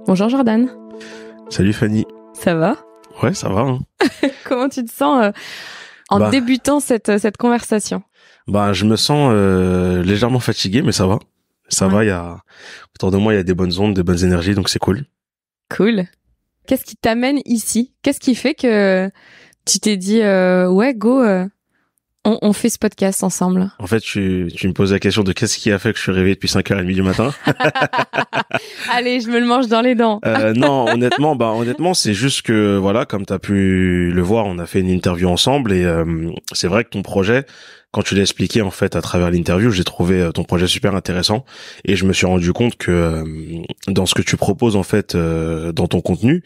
Bonjour Jordan. Salut Fanny. Ça va ? Ouais, ça va. Hein. Comment tu te sens en débutant cette conversation ? Je me sens légèrement fatigué, mais ça va. Ça va, autour de moi, il y a des bonnes ondes, des bonnes énergies, donc c'est cool. Cool. Qu'est-ce qui t'amène ici ? Qu'est-ce qui fait que tu t'es dit ouais, go, on fait ce podcast ensemble ? En fait, tu me poses la question de qu'est-ce qui a fait que je suis réveillé depuis 5h30 du matin. Allez, je me le mange dans les dents. Non, honnêtement, c'est juste que voilà, comme t'as pu le voir, on a fait une interview ensemble et c'est vrai que ton projet, quand tu l'as expliqué en fait à travers l'interview, j'ai trouvé ton projet super intéressant et je me suis rendu compte que dans ce que tu proposes en fait dans ton contenu,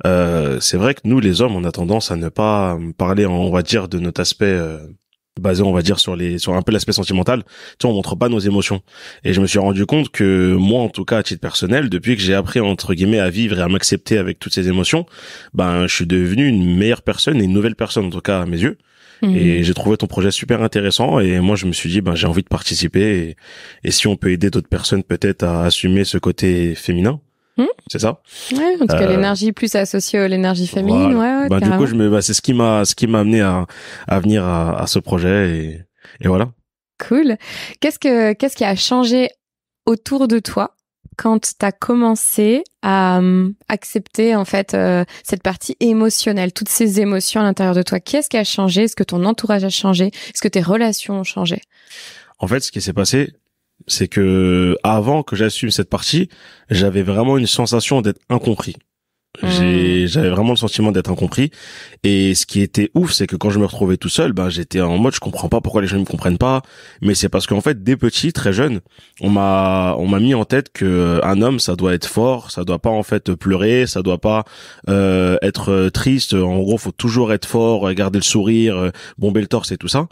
c'est vrai que nous les hommes, on a tendance à ne pas parler, on va dire, de notre aspect basé, on va dire, sur un peu l'aspect sentimental. Tu sais, on montre pas nos émotions. Et je me suis rendu compte que moi, en tout cas, à titre personnel, depuis que j'ai appris, entre guillemets, à vivre et à m'accepter avec toutes ces émotions, je suis devenu une meilleure personne et une nouvelle personne, en tout cas, à mes yeux. Et j'ai trouvé ton projet super intéressant et moi je me suis dit j'ai envie de participer et si on peut aider d'autres personnes peut-être à assumer ce côté féminin. C'est ça? Ouais, en tout cas l'énergie plus associée à l'énergie féminine, voilà. Ouais, du coup c'est ce qui m'a amené à venir à ce projet et voilà. Cool. Qu'est-ce qui a changé autour de toi quand t'as commencé à accepter en fait cette partie émotionnelle, toutes ces émotions à l'intérieur de toi? Qu'est-ce qui a changé? Est-ce que ton entourage a changé? Est-ce que tes relations ont changé? En fait, ce qui s'est passé, c'est que avant que j'assume cette partie, j'avais vraiment une sensation d'être incompris. J'avais vraiment le sentiment d'être incompris et ce qui était ouf, c'est que quand je me retrouvais tout seul, j'étais en mode je comprends pas pourquoi les gens ne me comprennent pas, mais c'est parce qu'en fait dès petit, très jeune, on m'a mis en tête que un homme ça doit être fort, ça doit pas en fait pleurer, ça doit pas être triste, en gros faut toujours être fort, garder le sourire, bomber le torse et tout ça.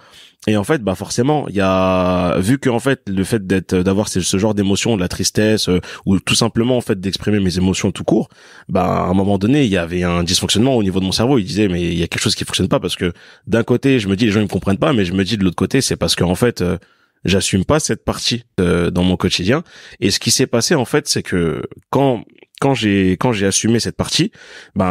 Et en fait, forcément, il y a, vu que en fait, le fait d'avoir ce genre d'émotion, de la tristesse, ou tout simplement en fait d'exprimer mes émotions tout court, à un moment donné, il y avait un dysfonctionnement au niveau de mon cerveau. Il disait, mais il y a quelque chose qui fonctionne pas parce que d'un côté, je me dis les gens ils me comprennent pas, mais je me dis de l'autre côté, c'est parce que en fait, j'assume pas cette partie dans mon quotidien. Et ce qui s'est passé en fait, c'est que quand j'ai assumé cette partie,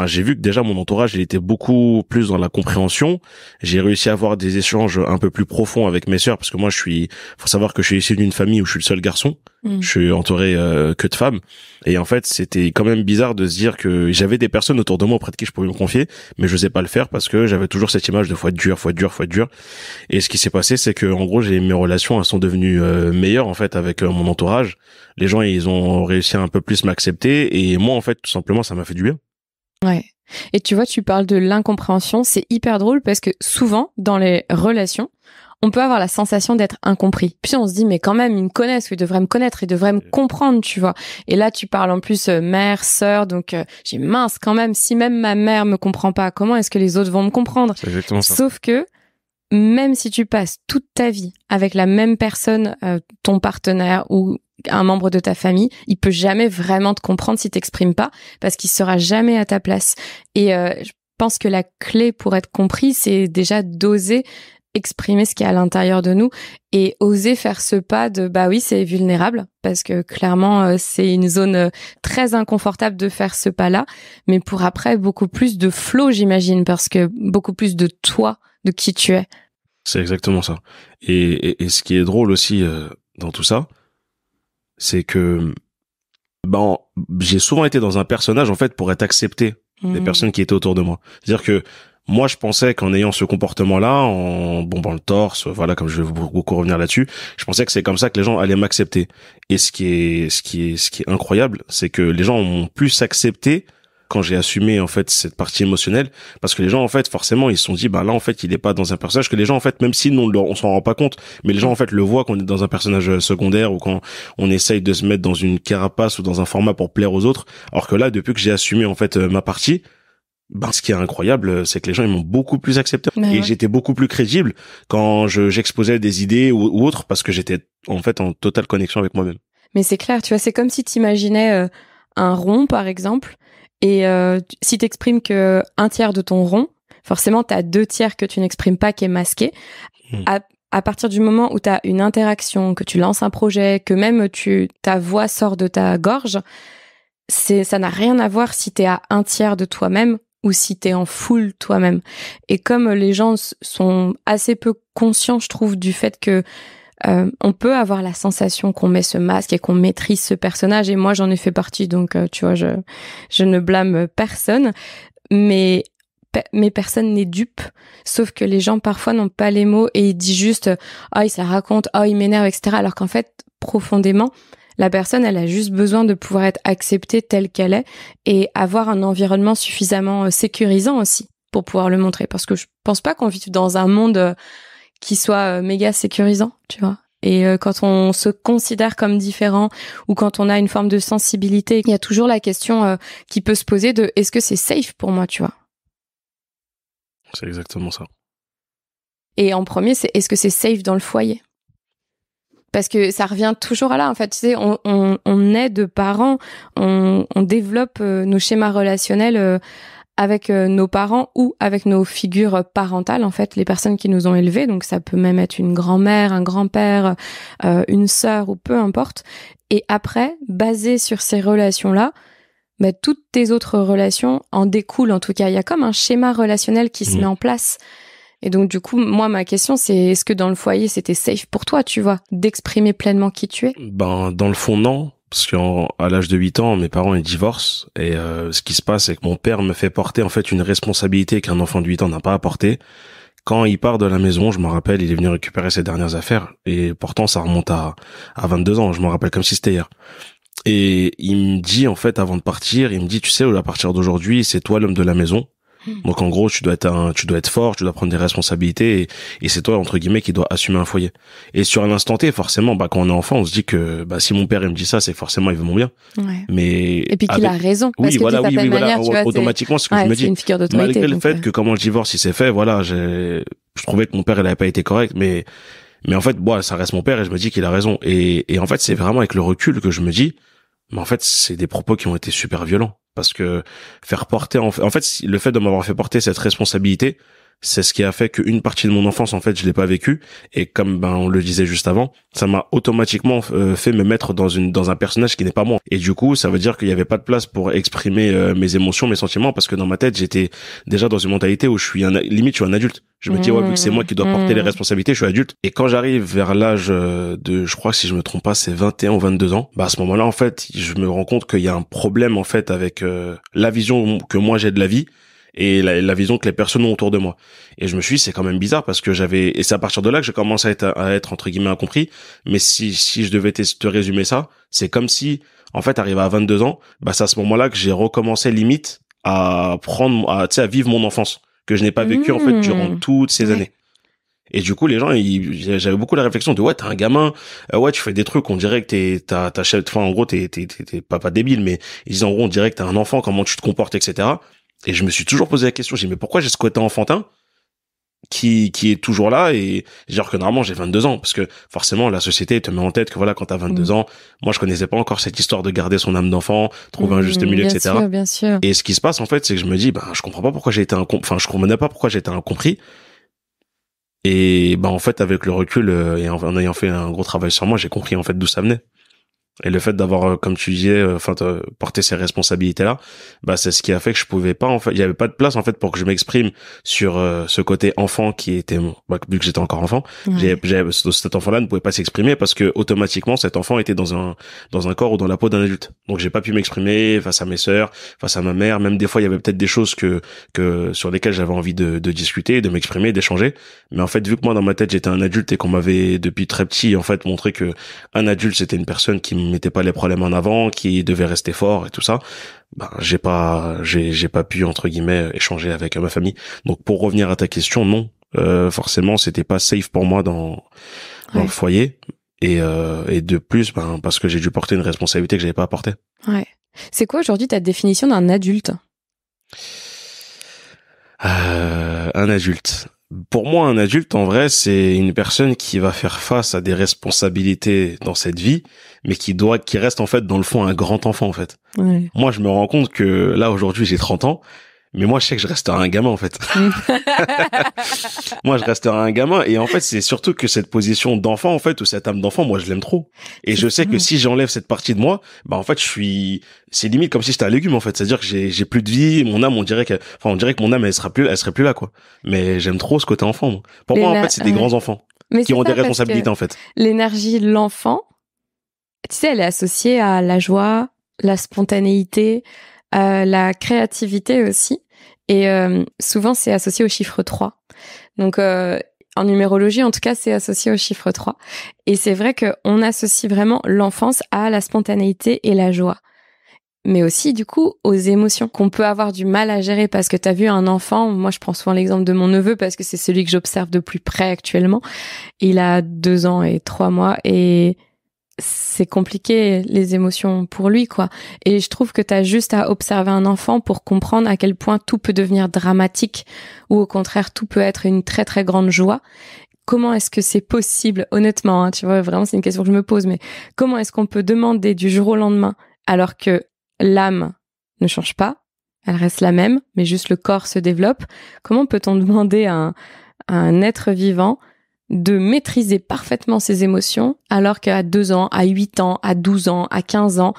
j'ai vu que déjà mon entourage il était beaucoup plus dans la compréhension. J'ai réussi à avoir des échanges un peu plus profonds avec mes sœurs parce que moi faut savoir que je suis issu d'une famille où je suis le seul garçon. Je suis entouré que de femmes et en fait c'était quand même bizarre de se dire que j'avais des personnes autour de moi auprès de qui je pouvais me confier, mais je n'osais pas le faire parce que j'avais toujours cette image de faut être dur. Et ce qui s'est passé, c'est que en gros mes relations elles sont devenues meilleures en fait avec mon entourage. Les gens ils ont réussi à un peu plus m'accepter et moi en fait tout simplement ça m'a fait du bien. Ouais. Et tu vois, tu parles de l'incompréhension, c'est hyper drôle parce que souvent dans les relations, on peut avoir la sensation d'être incompris. Puis on se dit mais quand même ils me connaissent, ils devraient me connaître, ils devraient me comprendre, tu vois. Et là tu parles en plus mère, sœur, donc j'ai mince quand même, si même ma mère me comprend pas, comment est-ce que les autres vont me comprendre? C'est exactement ça. Sauf que même si tu passes toute ta vie avec la même personne, ton partenaire ou un membre de ta famille, il peut jamais vraiment te comprendre si t'exprimes pas, parce qu'il sera jamais à ta place. Et je pense que la clé pour être compris, c'est déjà d'oser exprimer ce qu'il y a à l'intérieur de nous et oser faire ce pas de oui, c'est vulnérable, parce que clairement c'est une zone très inconfortable de faire ce pas-là, mais pour après beaucoup plus de flow, j'imagine, parce que beaucoup plus de toi, de qui tu es. C'est exactement ça. Et ce qui est drôle aussi dans tout ça, c'est que j'ai souvent été dans un personnage en fait pour être accepté des personnes qui étaient autour de moi. C'est-à-dire que moi je pensais qu'en ayant ce comportement-là, en bombant le torse, voilà, comme je vais beaucoup revenir là-dessus, je pensais que c'est comme ça que les gens allaient m'accepter. Et ce qui est incroyable, c'est que les gens m'ont plus accepté quand j'ai assumé en fait cette partie émotionnelle, parce que les gens en fait forcément ils se sont dit là en fait il est pas dans un personnage, que les gens en fait même si nous on s'en rend pas compte, mais les gens en fait le voient qu'on est dans un personnage secondaire ou quand on essaye de se mettre dans une carapace ou dans un format pour plaire aux autres, alors que là depuis que j'ai assumé en fait ma partie, ce qui est incroyable, c'est que les gens ils m'ont beaucoup plus accepté et j'étais beaucoup plus crédible quand j'exposais des idées ou autres, parce que j'étais en fait en totale connexion avec moi-même. Mais c'est clair, tu vois, c'est comme si t'imaginais un rond par exemple. Et si t'exprimes que un tiers de ton rond, forcément t'as 2 tiers que tu n'exprimes pas, qui est masqué. À partir du moment où t'as une interaction, que tu lances un projet, que même ta voix sort de ta gorge, ça n'a rien à voir si t'es à un tiers de toi-même ou si t'es en full toi-même. Et comme les gens sont assez peu conscients, je trouve, du fait que on peut avoir la sensation qu'on met ce masque et qu'on maîtrise ce personnage, et moi j'en ai fait partie, donc tu vois, je ne blâme personne, mais personne n'est dupe, sauf que les gens parfois n'ont pas les mots et ils disent juste il se la raconte, il m'énerve, etc. Alors qu'en fait, profondément, la personne, elle a juste besoin de pouvoir être acceptée telle qu'elle est et avoir un environnement suffisamment sécurisant aussi pour pouvoir le montrer. Parce que je pense pas qu'on vive dans un monde qui soit méga sécurisant, tu vois. Et quand on se considère comme différent ou quand on a une forme de sensibilité, il y a toujours la question qui peut se poser de est-ce que c'est safe pour moi, tu vois. C'est exactement ça. Et en premier, c'est est-ce que c'est safe dans le foyer ? Parce que ça revient toujours à là, en fait. Tu sais, on est de parents, on développe nos schémas relationnels avec nos parents ou avec nos figures parentales, en fait, les personnes qui nous ont élevés. Donc ça peut même être une grand-mère, un grand-père, une sœur ou peu importe. Et après, basé sur ces relations-là, toutes tes autres relations en découlent. En tout cas, il y a comme un schéma relationnel qui se met en place. Et donc, du coup, moi, ma question, c'est est-ce que dans le foyer, c'était safe pour toi, tu vois, d'exprimer pleinement qui tu es ? Dans le fond, non. Parce qu'à l'âge de 8 ans, mes parents, ils divorcent. Et ce qui se passe, c'est que mon père me fait porter, en fait, une responsabilité qu'un enfant de 8 ans n'a pas à porter. Quand il part de la maison, je me rappelle, il est venu récupérer ses dernières affaires. Et pourtant, ça remonte à 22 ans. Je me rappelle comme si c'était hier. Et il me dit, en fait, avant de partir, il me dit, tu sais, à partir d'aujourd'hui, c'est toi l'homme de la maison. Donc en gros, tu dois être fort, tu dois prendre des responsabilités et c'est toi entre guillemets qui dois assumer un foyer. Et sur un instant T, forcément, quand on est enfant, on se dit que si mon père il me dit ça, c'est forcément il veut mon bien. Ouais. Mais et puis qu'il a raison. Parce oui, que voilà, d'une certaine manière, tu vois, automatiquement, c'est ce que je me dis. C'est une figure d'autorité. Malgré le fait que comment le divorce il s'est fait, voilà, je trouvais que mon père il avait pas été correct, mais en fait, ça reste mon père et je me dis qu'il a raison. Et en fait, c'est vraiment avec le recul que je me dis, mais en fait, c'est des propos qui ont été super violents. Parce que faire porter, en fait, le fait de m'avoir fait porter cette responsabilité, c'est ce qui a fait qu'une partie de mon enfance, en fait, je l'ai pas vécu. Et comme, on le disait juste avant, ça m'a automatiquement fait me mettre dans un personnage qui n'est pas moi. Et du coup, ça veut dire qu'il y avait pas de place pour exprimer mes émotions, mes sentiments, parce que dans ma tête, j'étais déjà dans une mentalité où je suis limite, je suis un adulte. Je me dis, vu que c'est moi qui dois porter les responsabilités, je suis adulte. Et quand j'arrive vers l'âge je crois que si je me trompe pas, c'est 21 ou 22 ans, à ce moment-là, en fait, je me rends compte qu'il y a un problème, en fait, avec la vision que moi j'ai de la vie et la vision que les personnes ont autour de moi. Et je me suis dit, c'est quand même bizarre parce que et c'est à partir de là que j'ai commencé à être entre guillemets incompris. Mais si je devais te résumer ça, c'est comme si, en fait, arrivé à 22 ans, c'est à ce moment-là que j'ai recommencé limite à vivre mon enfance, que je n'ai pas vécu, en fait, durant toutes ces années. Et du coup, les gens, j'avais beaucoup la réflexion de, t'es un gamin, tu fais des trucs, on dirait que en gros, t'es pas débile, mais ils disent, en gros, on dirait que t'es un enfant, comment tu te comportes, etc. Et je me suis toujours posé la question, j'ai dit, mais pourquoi j'ai ce côté enfantin qui est toujours là, et genre que normalement j'ai 22 ans, parce que forcément la société te met en tête que voilà, quand t'as 22 ans, moi je connaissais pas encore cette histoire de garder son âme d'enfant, trouver un juste milieu, etc. Bien sûr. Et ce qui se passe en fait, c'est que je me dis, je comprends pas pourquoi je comprenais pas pourquoi j'étais incompris. Et en fait, avec le recul et en ayant fait un gros travail sur moi, j'ai compris en fait d'où ça venait. Et le fait d'avoir, comme tu disais, porter ces responsabilités-là, c'est ce qui a fait que je pouvais pas, en fait, il y avait pas de place, en fait, pour que je m'exprime sur ce côté enfant qui était, vu que j'étais encore enfant, cet enfant-là ne pouvait pas s'exprimer parce que automatiquement, cet enfant était dans un corps ou dans la peau d'un adulte. Donc, j'ai pas pu m'exprimer face à mes sœurs, face à ma mère. Même des fois, il y avait peut-être des choses sur lesquelles j'avais envie de discuter, de m'exprimer, d'échanger. Mais en fait, vu que moi, dans ma tête, j'étais un adulte et qu'on m'avait, depuis très petit, en fait, montré que un adulte, c'était une personne qui mettait pas les problèmes en avant, qui devait rester fort et tout ça, j'ai pas pu entre guillemets échanger avec ma famille. Donc pour revenir à ta question, non, forcément c'était pas safe pour moi dans le foyer, et de plus parce que j'ai dû porter une responsabilité que j'avais pas à porter. Ouais. C'est quoi aujourd'hui ta définition d'un adulte ? Un adulte. Pour moi, un adulte, en vrai, c'est une personne qui va faire face à des responsabilités dans cette vie, mais qui reste, en fait, dans le fond, un grand enfant, en fait. Ouais. Moi, je me rends compte que, là, aujourd'hui, j'ai 30 ans, Mais moi, je sais que je resterai un gamin, en fait. Moi, je resterai un gamin. Et en fait, c'est surtout que cette position d'enfant, en fait, ou cette âme d'enfant, moi, je l'aime trop. Et je sais que si j'enlève cette partie de moi, bah, en fait, c'est limite comme si j'étais un légume, en fait. C'est-à-dire que j'ai plus de vie. Mon âme, on dirait que mon âme, elle serait plus là, quoi. Mais j'aime trop ce côté enfant, moi. Pour moi, en fait, c'est des grands enfants. Mais qui ont des responsabilités, en fait. L'énergie de l'enfant, tu sais, elle est associée à la joie, la spontanéité, la créativité aussi. Et souvent, c'est associé au chiffre 3. Donc, en numérologie, en tout cas, c'est associé au chiffre 3. Et c'est vrai qu'on associe vraiment l'enfance à la spontanéité et la joie. Mais aussi, du coup, aux émotions qu'on peut avoir du mal à gérer parce que t'as vu un enfant, moi je prends souvent l'exemple de mon neveu parce que c'est celui que j'observe de plus près actuellement. Il a 2 ans et 3 mois et c'est compliqué les émotions pour lui, quoi. Et je trouve que t'as juste à observer un enfant pour comprendre à quel point tout peut devenir dramatique ou au contraire tout peut être une très très grande joie. Comment est-ce que c'est possible, honnêtement, hein, tu vois, vraiment c'est une question que je me pose, mais comment est-ce qu'on peut demander du jour au lendemain alors que l'âme ne change pas, elle reste la même, mais juste le corps se développe. Comment peut-on demander à un être vivant de maîtriser parfaitement ses émotions alors qu'à 2 ans, à 8 ans, à 12 ans, à 15 ans,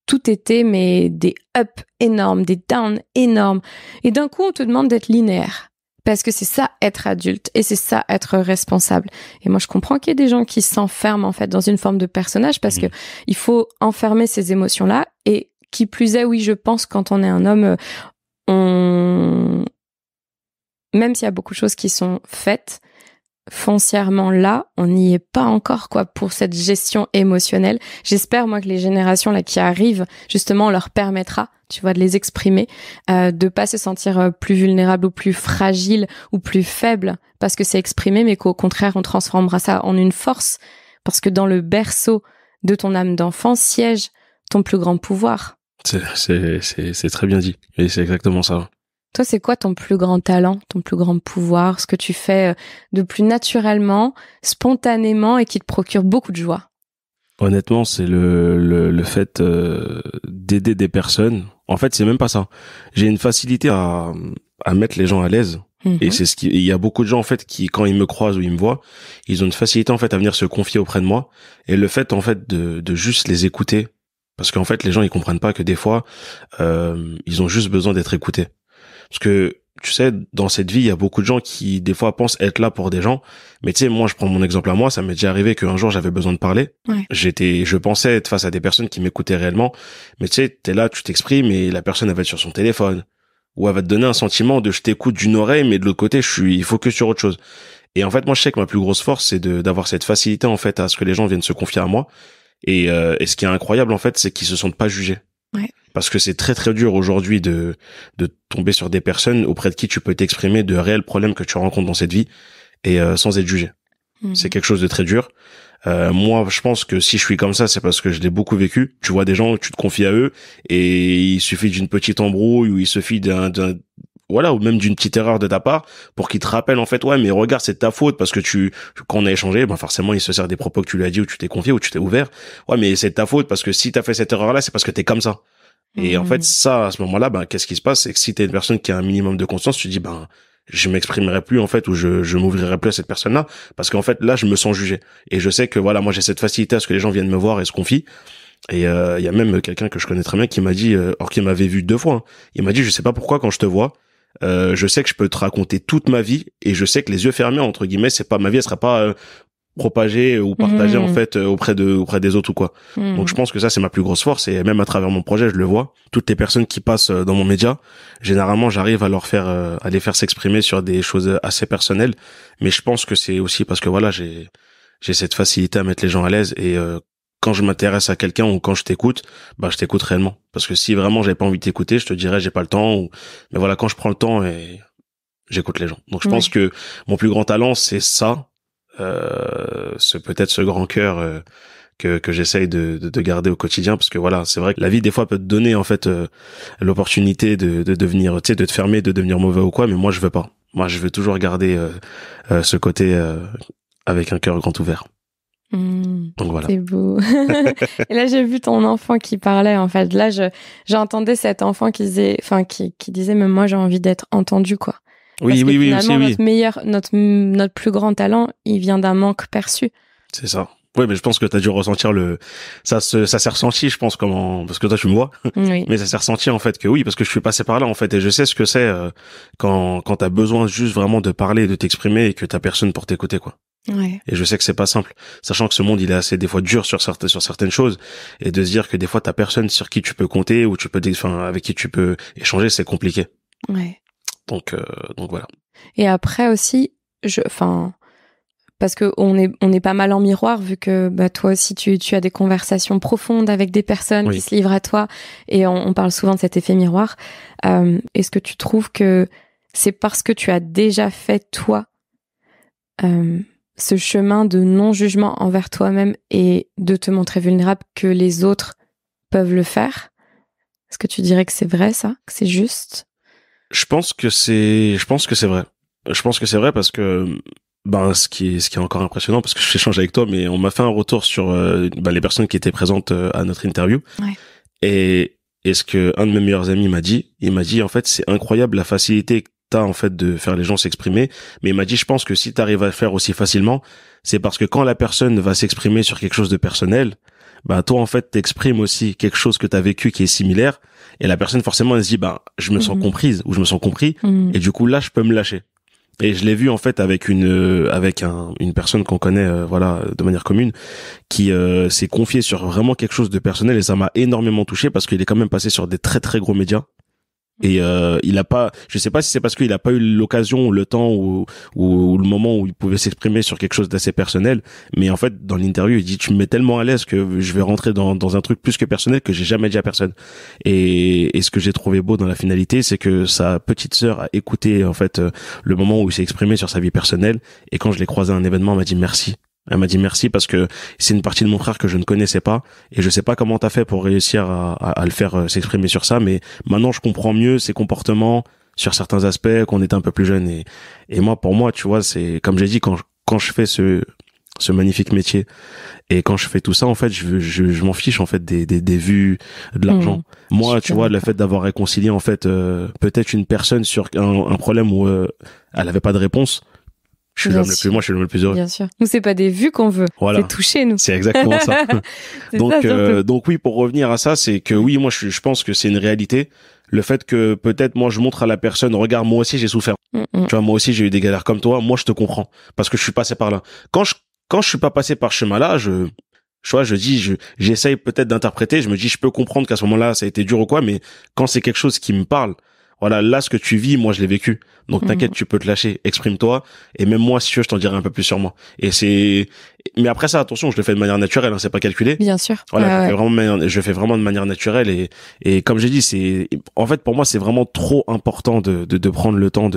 tout était mais des ups énormes, des downs énormes. Et d'un coup, on te demande d'être linéaire. Parce que c'est ça être adulte et c'est ça être responsable. Et moi, je comprends qu'il y ait des gens qui s'enferment en fait dans une forme de personnage parce que il faut enfermer ces émotions-là. Et qui plus est, oui, je pense quand on est un homme, même s'il y a beaucoup de choses qui sont faites, foncièrement là, on n'y est pas encore, quoi, pour cette gestion émotionnelle. J'espère, moi, que les générations là qui arrivent, justement, on leur permettra, tu vois, de les exprimer, de pas se sentir plus vulnérable ou plus fragile ou plus faible parce que c'est exprimé, mais qu'au contraire, on transformera ça en une force parce que dans le berceau de ton âme d'enfant siège ton plus grand pouvoir. C'est très bien dit. Et c'est exactement ça. Toi, c'est quoi ton plus grand talent, ton plus grand pouvoir, ce que tu fais de plus naturellement, spontanément et qui te procure beaucoup de joie? Honnêtement, c'est le fait d'aider des personnes. En fait, c'est même pas ça. J'ai une facilité à mettre les gens à l'aise. Et c'est il y a beaucoup de gens en fait qui, quand ils me croisent ou ils me voient, ils ont une facilité en fait à venir se confier auprès de moi. Et le fait en fait de juste les écouter, parce qu'en fait les gens ils comprennent pas que des fois ils ont juste besoin d'être écoutés. Parce que, tu sais, dans cette vie, il y a beaucoup de gens qui, des fois, pensent être là pour des gens. Mais tu sais, moi, je prends mon exemple à moi. Ça m'est déjà arrivé qu'un jour, j'avais besoin de parler. Ouais. Je pensais être face à des personnes qui m'écoutaient réellement. Mais tu sais, t'es là, tu t'exprimes et la personne, elle va être sur son téléphone. Ou elle va te donner un sentiment de je t'écoute d'une oreille, mais de l'autre côté, il faut que sur autre chose. Et en fait, moi, je sais que ma plus grosse force, c'est d'avoir cette facilité, en fait, à ce que les gens viennent se confier à moi. Et ce qui est incroyable, en fait, c'est qu'ils se sentent pas jugés. Ouais. Parce que c'est très très dur aujourd'hui de tomber sur des personnes auprès de qui tu peux t'exprimer de réels problèmes que tu rencontres dans cette vie et sans être jugé. C'est quelque chose de très dur. Moi, je pense que si je suis comme ça, c'est parce que je l'ai beaucoup vécu. Tu vois des gens, tu te confies à eux et il suffit d'une petite embrouille ou il suffit voilà, ou même d'une petite erreur de ta part pour qu'il te rappelle en fait, ouais, mais regarde, c'est de ta faute parce que quand on a échangé, ben forcément, il se sert des propos que tu lui as dit ou tu t'es confié ou tu t'es ouvert. Ouais, mais c'est de ta faute parce que si t'as fait cette erreur-là, c'est parce que t'es comme ça. Et en fait, ça, à ce moment-là, ben, qu'est-ce qui se passe? C'est que si t'es une personne qui a un minimum de conscience, tu dis, ben, je m'exprimerai plus, en fait, ou je m'ouvrirai plus à cette personne-là. Parce qu'en fait, là, je me sens jugé. Et je sais que, voilà, moi, j'ai cette facilité à ce que les gens viennent me voir et se confient. Et, il y a même quelqu'un que je connais très bien qui m'a dit, or qu'il m'avait vu 2 fois, hein. Il m'a dit, je sais pas pourquoi, quand je te vois, je sais que je peux te raconter toute ma vie et je sais que les yeux fermés, entre guillemets, c'est pas, ma vie, elle sera pas, propagée ou partagée en fait auprès des autres ou quoi. Donc je pense que ça c'est ma plus grosse force et même à travers mon projet je le vois. Toutes les personnes qui passent dans mon média, généralement j'arrive à les faire s'exprimer sur des choses assez personnelles, mais je pense que c'est aussi parce que voilà, j'ai cette facilité à mettre les gens à l'aise et quand je m'intéresse à quelqu'un ou quand je t'écoute, bah je t'écoute réellement parce que si vraiment j'avais pas envie de t'écouter, je te dirais j'ai pas le temps mais voilà, quand je prends le temps et j'écoute les gens. Donc je pense que mon plus grand talent c'est ça. Peut-être ce grand cœur que j'essaye de garder au quotidien parce que voilà, c'est vrai que la vie des fois peut te donner en fait l'opportunité de devenir, tu sais, de te fermer, de devenir mauvais ou quoi, mais moi je veux pas. Moi je veux toujours garder ce côté avec un cœur grand ouvert. Donc voilà. C'est beau. Et là, j'ai vu ton enfant qui parlait, en fait. Là, j'entendais cet enfant qui disait, qui disait, mais moi, j'ai envie d'être entendu, quoi. Oui, Parce que finalement, aussi. notre plus grand talent, il vient d'un manque perçu. C'est ça. Oui, mais je pense que t'as dû ressentir ça s'est ressenti, je pense, parce que toi, tu me vois. Oui. Mais ça s'est ressenti, en fait, que oui, parce que je suis passé par là, en fait, et je sais ce que c'est, quand t'as besoin juste vraiment de parler, de t'exprimer et que t'as personne pour t'écouter, quoi. Ouais. Et je sais que c'est pas simple, sachant que ce monde il est assez des fois dur sur certaines choses, et de se dire que des fois t'as personne sur qui tu peux compter ou avec qui tu peux échanger, c'est compliqué. Ouais. Donc voilà. Et après aussi, parce que on est pas mal en miroir vu que toi aussi tu as des conversations profondes avec des personnes qui se livrent à toi, et on parle souvent de cet effet miroir. Est-ce que tu trouves que c'est parce que tu as déjà fait toi ce chemin de non-jugement envers toi-même et de te montrer vulnérable que les autres peuvent le faire? Est-ce que tu dirais que c'est vrai, ça? Que c'est juste? Je pense que c'est vrai. Je pense que c'est vrai parce que, ce qui est encore impressionnant, parce que j'échange avec toi, mais on m'a fait un retour sur, les personnes qui étaient présentes à notre interview. Ouais. Et ce que un de mes meilleurs amis m'a dit, en fait, c'est incroyable la facilité que t'as, en fait, de faire les gens s'exprimer. Mais il m'a dit, je pense que si t'arrives à le faire aussi facilement, c'est parce que quand la personne va s'exprimer sur quelque chose de personnel, toi, en fait, t'exprimes aussi quelque chose que t'as vécu qui est similaire. Et la personne, forcément, elle se dit, je me sens comprise ou je me sens compris. Et du coup, là, je peux me lâcher. Et je l'ai vu, en fait, avec une personne qu'on connaît, de manière commune, qui s'est confiée sur vraiment quelque chose de personnel, et ça m'a énormément touché parce qu'il est quand même passé sur des très très gros médias. Et il a pas, je sais pas si c'est parce qu'il a pas eu l'occasion ou le temps ou le moment où il pouvait s'exprimer sur quelque chose d'assez personnel, mais en fait dans l'interview il dit, tu me mets tellement à l'aise que je vais rentrer dans un truc plus que personnel que j'ai jamais dit à personne. Et ce que j'ai trouvé beau dans la finalité, c'est que sa petite sœur a écouté, en fait, le moment où il s'est exprimé sur sa vie personnelle, et quand je l'ai croisé à un événement, elle m'a dit merci. Elle m'a dit merci parce que c'est une partie de mon frère que je ne connaissais pas, et je sais pas comment t'as fait pour réussir à le faire s'exprimer sur ça, mais maintenant je comprends mieux ses comportements sur certains aspects qu'on était un peu plus jeune. Et moi, pour moi, tu vois, c'est comme j'ai dit, quand je fais ce magnifique métier, et quand je fais tout ça, en fait, je m'en fiche, en fait, des vues, de l'argent. Moi, tu vois, le fait d'avoir réconcilié, en fait, peut-être une personne sur un problème où elle avait pas de réponse, je suis l'homme le plus heureux. Bien sûr. Nous, c'est pas des vues qu'on veut. Voilà. C'est toucher, nous. C'est exactement ça. Donc oui, pour revenir à ça, c'est que oui, moi, je pense que c'est une réalité. Le fait que peut-être moi, je montre à la personne, regarde, moi aussi, j'ai souffert. Tu vois, moi aussi, j'ai eu des galères comme toi. Moi, je te comprends. Parce que je suis passé par là. Quand je suis pas passé par ce chemin-là, j'essaye peut-être d'interpréter. Je me dis, je peux comprendre qu'à ce moment-là, ça a été dur ou quoi, mais quand c'est quelque chose qui me parle, voilà, là, ce que tu vis, moi, je l'ai vécu. Donc, t'inquiète, tu peux te lâcher, exprime-toi. Et même moi, si tu veux, je t'en dirai un peu plus sur moi. Mais après ça, attention, je le fais de manière naturelle, hein, c'est pas calculé. Bien sûr. Voilà, je fais vraiment de manière naturelle, et comme j'ai dit, en fait, pour moi, c'est vraiment trop important de prendre le temps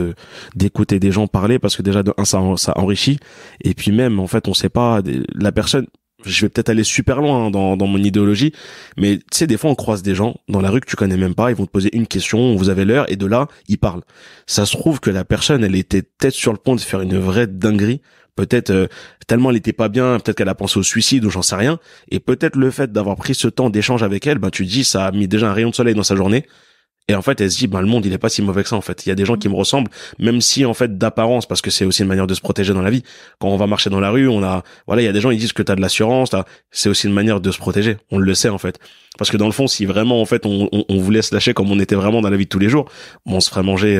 d'écouter des gens parler, parce que déjà, ça enrichit. Et puis même, en fait, on sait pas, la personne, je vais peut-être aller super loin, hein, dans mon idéologie, mais tu sais, des fois on croise des gens dans la rue que tu connais même pas, ils vont te poser une question, vous avez l'heure, et de là ils parlent. Ça se trouve que la personne, elle était peut-être sur le point de faire une vraie dinguerie, peut-être tellement elle était pas bien, peut-être qu'elle a pensé au suicide ou j'en sais rien, et peut-être le fait d'avoir pris ce temps d'échange avec elle, tu te dis, ça a mis déjà un rayon de soleil dans sa journée. Et en fait, elle se dit, le monde, il est pas si mauvais que ça, en fait. Il y a des gens qui me ressemblent, même si, en fait, d'apparence, parce que c'est aussi une manière de se protéger dans la vie. Quand on va marcher dans la rue, il y a des gens, ils disent que t'as de l'assurance, c'est aussi une manière de se protéger. On le sait, en fait. Parce que dans le fond, si vraiment, en fait, on voulait se lâcher comme on était vraiment dans la vie de tous les jours, on se ferait manger,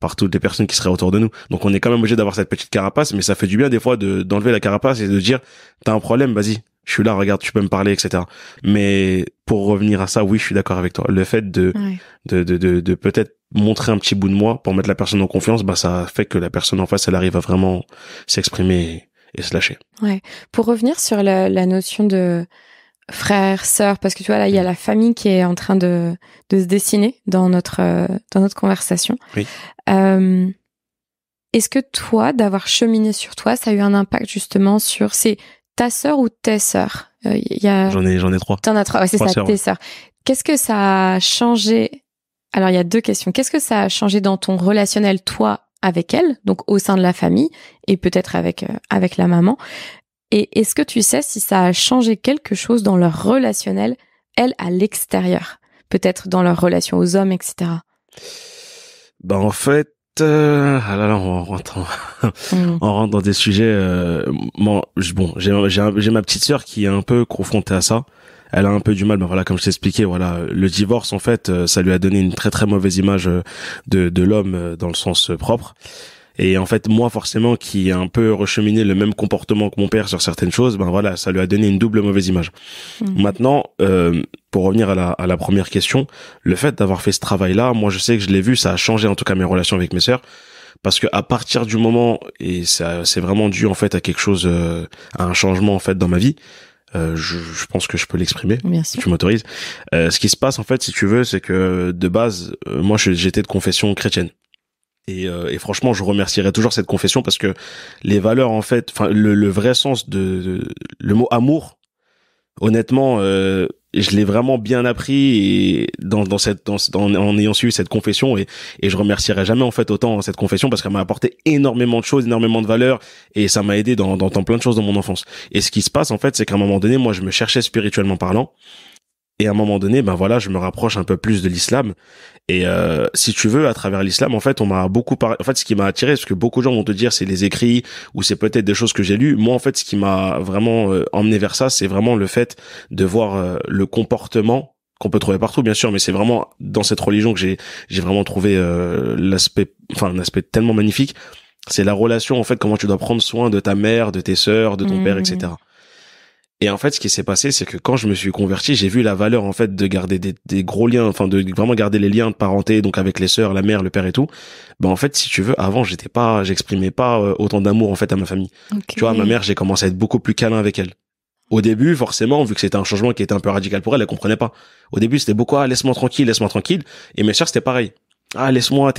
par toutes les personnes qui seraient autour de nous. Donc on est quand même obligé d'avoir cette petite carapace, mais ça fait du bien des fois d'enlever la carapace et de dire, t'as un problème, vas-y, je suis là, regarde, tu peux me parler, etc. Mais pour revenir à ça, oui, je suis d'accord avec toi. Le fait de peut-être montrer un petit bout de moi pour mettre la personne en confiance, ça fait que la personne en face, elle arrive à vraiment s'exprimer et se lâcher. Ouais. Pour revenir sur la notion de frère, sœur, parce que tu vois, là, il y a la famille qui est en train de se dessiner dans notre conversation. Oui. Est-ce que toi, d'avoir cheminé sur toi, ça a eu un impact justement sur ta sœur ou tes sœurs? J'en ai 3. T'en as 3, ouais, c'est 3 ça, sœurs, tes sœurs. Qu'est-ce que ça a changé? Alors, il y a 2 questions. Qu'est-ce que ça a changé dans ton relationnel, toi, avec elle, donc au sein de la famille, et peut-être avec la maman? Et est-ce que tu sais si ça a changé quelque chose dans leur relationnel, elle, à l'extérieur? Peut-être dans leur relation aux hommes, etc. En fait, ah là là, on rentre, on rentre dans des sujets. J'ai ma petite sœur qui est un peu confrontée à ça. Elle a un peu du mal, voilà, comme je t'ai expliqué, voilà, le divorce, en fait, ça lui a donné une très très mauvaise image de l'homme dans le sens propre. Et en fait, moi, forcément, qui ai un peu recheminé le même comportement que mon père sur certaines choses, voilà, ça lui a donné une double mauvaise image. Maintenant, pour revenir à la première question, le fait d'avoir fait ce travail-là, moi, je sais que je l'ai vu, ça a changé en tout cas mes relations avec mes sœurs, parce que à partir du moment, et ça, c'est vraiment dû en fait à quelque chose, à un changement en fait dans ma vie. Je pense que je peux l'exprimer, si tu m'autorises. Ce qui se passe en fait, si tu veux, c'est que de base, moi, j'étais de confession chrétienne. Et franchement, je remercierai toujours cette confession parce que les valeurs, en fait, enfin, le vrai sens le mot amour, honnêtement, je l'ai vraiment bien appris et en ayant suivi cette confession et je remercierai jamais en fait autant cette confession parce qu'elle m'a apporté énormément de choses, énormément de valeurs et ça m'a aidé dans plein de choses dans mon enfance. Et ce qui se passe en fait, c'est qu'à un moment donné, moi, je me cherchais spirituellement parlant. Et à un moment donné, voilà, je me rapproche un peu plus de l'islam. Et si tu veux, à travers l'islam, en fait, on m'a beaucoup parlé. En fait, ce qui m'a attiré, parce que beaucoup de gens vont te dire, c'est les écrits ou c'est peut-être des choses que j'ai lues. Moi, en fait, ce qui m'a vraiment emmené vers ça, c'est vraiment le fait de voir le comportement qu'on peut trouver partout, bien sûr, mais c'est vraiment dans cette religion que j'ai vraiment trouvé un aspect tellement magnifique. C'est la relation, en fait, comment tu dois prendre soin de ta mère, de tes sœurs, de ton père, etc. Et en fait, ce qui s'est passé, c'est que quand je me suis converti, j'ai vu la valeur, en fait, de garder des gros liens, enfin, de vraiment garder les liens de parenté, donc avec les sœurs, la mère, le père et tout. En fait, si tu veux, avant, j'exprimais pas autant d'amour, en fait, à ma famille. Okay. Tu vois, ma mère, j'ai commencé à être beaucoup plus câlin avec elle. Au début, forcément, vu que c'était un changement qui était un peu radical pour elle, elle comprenait pas. Au début, c'était beaucoup, laisse-moi tranquille. Et mes sœurs, c'était pareil. Laisse-moi,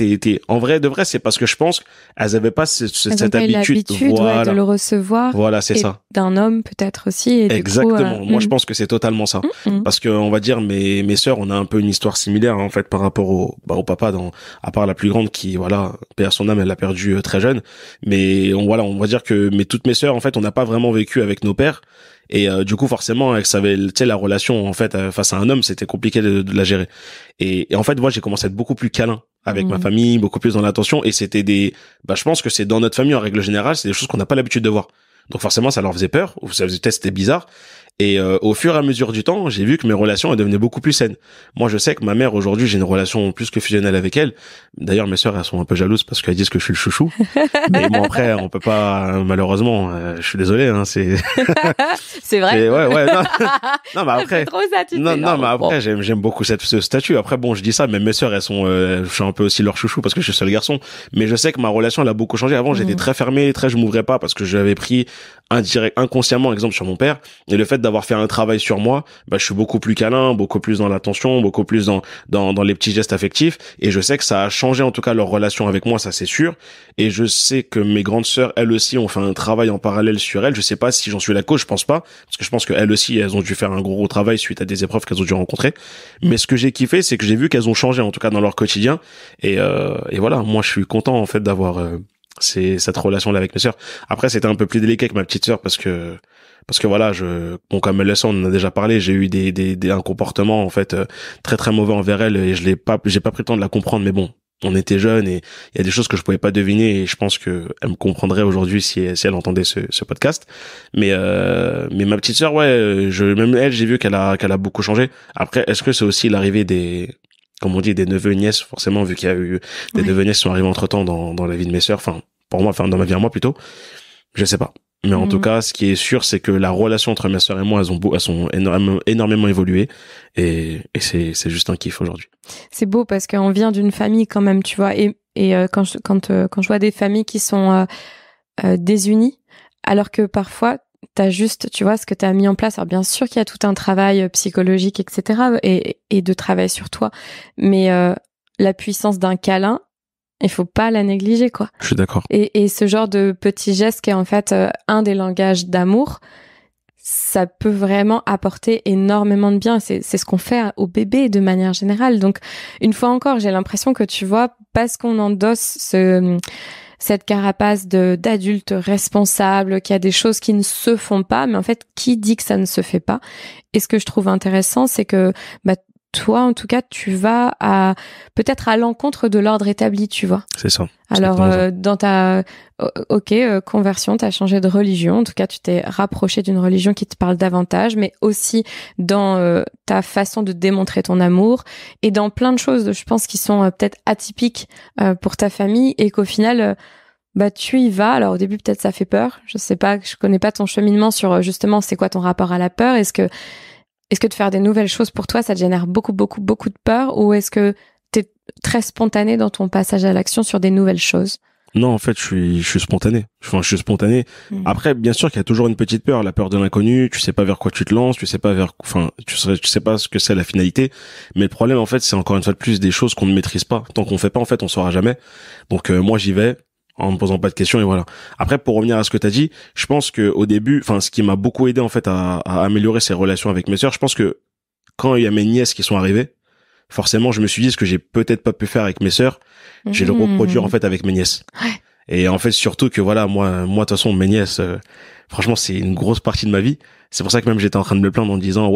en vrai, de vrai, c'est parce que je pense qu'elles avaient pas cette habitude voilà. De le recevoir. Voilà, c'est ça. D'un homme, peut-être aussi. Et exactement. Du coup, moi, je pense que c'est totalement ça. Parce que, on va dire, mes sœurs, on a un peu une histoire similaire, en fait, par rapport au papa à part la plus grande qui, voilà, perd son âme, elle l'a perdu très jeune. Mais, on va dire que, toutes mes sœurs, en fait, on n'a pas vraiment vécu avec nos pères. Et du coup, forcément, avec la relation en fait face à un homme, c'était compliqué de la gérer. Et en fait, moi, j'ai commencé à être beaucoup plus câlin avec ma famille, beaucoup plus dans l'attention. Et c'était je pense que c'est dans notre famille en règle générale, c'est des choses qu'on n'a pas l'habitude de voir. Donc forcément, ça leur faisait peur, ou ça faisait peut-être c'était bizarre. Et au fur et à mesure du temps, j'ai vu que mes relations elles devenaient beaucoup plus saines. Moi, je sais que ma mère aujourd'hui, j'ai une relation plus que fusionnelle avec elle. D'ailleurs, mes sœurs elles sont un peu jalouses parce qu'elles disent que je suis le chouchou. Mais bon après, on peut pas malheureusement. Je suis désolé. C'est. C'est vrai. Ouais. Non, mais après. C'est trop ça, tu sais. Non, mais après, j'aime beaucoup ce statut. Après, bon, je dis ça, mais mes sœurs elles sont. Je suis un peu aussi leur chouchou parce que je suis seul garçon. Mais je sais que ma relation elle a beaucoup changé. Avant, j'étais très fermé, je m'ouvrais pas parce que j'avais pris inconsciemment exemple sur mon père. Et le fait d'avoir fait un travail sur moi, je suis beaucoup plus câlin, beaucoup plus dans l'attention, beaucoup plus dans les petits gestes affectifs. Et je sais que ça a changé en tout cas leur relation avec moi, ça c'est sûr. Et je sais que mes grandes sœurs, elles aussi, ont fait un travail en parallèle sur elles. Je sais pas si j'en suis la cause, je pense pas, parce que je pense qu'elles aussi, elles ont dû faire un gros travail suite à des épreuves qu'elles ont dû rencontrer. Mais ce que j'ai kiffé, c'est que j'ai vu qu'elles ont changé en tout cas dans leur quotidien. Et voilà, moi je suis content en fait d'avoir c'est cette relation là avec mes sœurs. Après c'était un peu plus délicat avec ma petite sœur parce que voilà, comme elle le sait, on en a déjà parlé, j'ai eu un comportement en fait très très mauvais envers elle et j'ai pas pris le temps de la comprendre, mais bon, on était jeunes et il y a des choses que je pouvais pas deviner et je pense que elle me comprendrait aujourd'hui si elle entendait ce podcast. Mais ma petite sœur, même elle, j'ai vu qu'elle a beaucoup changé. Après, est-ce que c'est aussi l'arrivée comme on dit, des neveux et nièces, forcément, vu qu'il y a eu des neveux et nièces qui sont arrivés entre-temps dans la vie de mes sœurs, dans ma vie à moi plutôt, je sais pas. Mais en tout cas, ce qui est sûr, c'est que la relation entre mes sœurs et moi, elles sont énormément évolué et c'est juste un kiff aujourd'hui. C'est beau parce qu'on vient d'une famille quand même, tu vois, et quand je vois des familles qui sont désunies, alors que parfois t'as juste, tu vois, ce que t'as mis en place. Alors bien sûr qu'il y a tout un travail psychologique, etc., et de travail sur toi, mais la puissance d'un câlin, il faut pas la négliger, quoi. Je suis d'accord. Et ce genre de petits gestes qui est en fait un des langages d'amour, ça peut vraiment apporter énormément de bien. C'est ce qu'on fait aux bébés de manière générale. Donc, une fois encore, j'ai l'impression que tu vois, parce qu'on endosse cette carapace d'adulte responsable, qui a des choses qui ne se font pas, mais en fait, qui dit que ça ne se fait pas? Et ce que je trouve intéressant, c'est que toi, en tout cas, tu vas peut-être à l'encontre de l'ordre établi, tu vois. C'est ça. Alors, dans ta conversion, tu as changé de religion. En tout cas, tu t'es rapproché d'une religion qui te parle davantage, mais aussi dans ta façon de démontrer ton amour et dans plein de choses, je pense, qui sont peut-être atypiques pour ta famille et qu'au final, tu y vas. Alors, au début, peut-être ça fait peur. Je sais pas, je connais pas ton cheminement sur justement c'est quoi ton rapport à la peur. Est-ce que de faire des nouvelles choses pour toi, ça te génère beaucoup, beaucoup, beaucoup de peur, ou est-ce que t'es très spontané dans ton passage à l'action sur des nouvelles choses? Non, en fait, je suis spontané. Enfin, je suis spontané. Après, bien sûr qu'il y a toujours une petite peur, la peur de l'inconnu. Tu sais pas vers quoi tu te lances, tu sais pas tu sais pas ce que c'est la finalité. Mais le problème, en fait, c'est encore une fois de plus des choses qu'on ne maîtrise pas. Tant qu'on fait pas, en fait, on saura jamais. Donc, moi, j'y vais en me posant pas de questions et voilà. Après, pour revenir à ce que t'as dit, je pense que au début, ce qui m'a beaucoup aidé en fait à améliorer ces relations avec mes sœurs, je pense que quand il y a mes nièces qui sont arrivées, forcément, je me suis dit ce que j'ai peut-être pas pu faire avec mes sœurs, je vais le reproduire en fait avec mes nièces. Ouais. Et en fait, surtout que voilà, moi de toute façon, mes nièces, franchement, c'est une grosse partie de ma vie. C'est pour ça que même j'étais en train de me plaindre en disant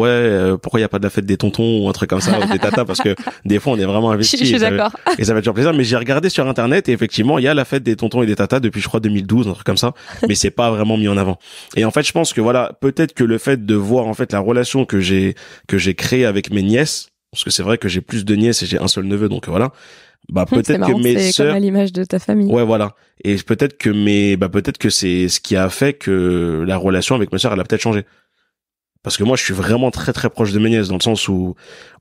pourquoi il y a pas de la fête des tontons ou un truc comme ça, ou des tatas, parce que des fois on est vraiment investis. Je suis d'accord. Et ça va être toujours plaisir. Mais j'ai regardé sur internet et effectivement il y a la fête des tontons et des tatas depuis je crois 2012, un truc comme ça. Mais c'est pas vraiment mis en avant. Et en fait je pense que voilà, peut-être que le fait de voir en fait la relation que j'ai créée avec mes nièces, parce que c'est vrai que j'ai plus de nièces et j'ai un seul neveu, donc voilà. Peut-être que mes sœurs, c'est comme à l'image de ta famille. Ouais, voilà. Et peut-être que c'est ce qui a fait que la relation avec mes sœurs elle a peut-être changé. Parce que moi, je suis vraiment très très proche de mes nièces dans le sens où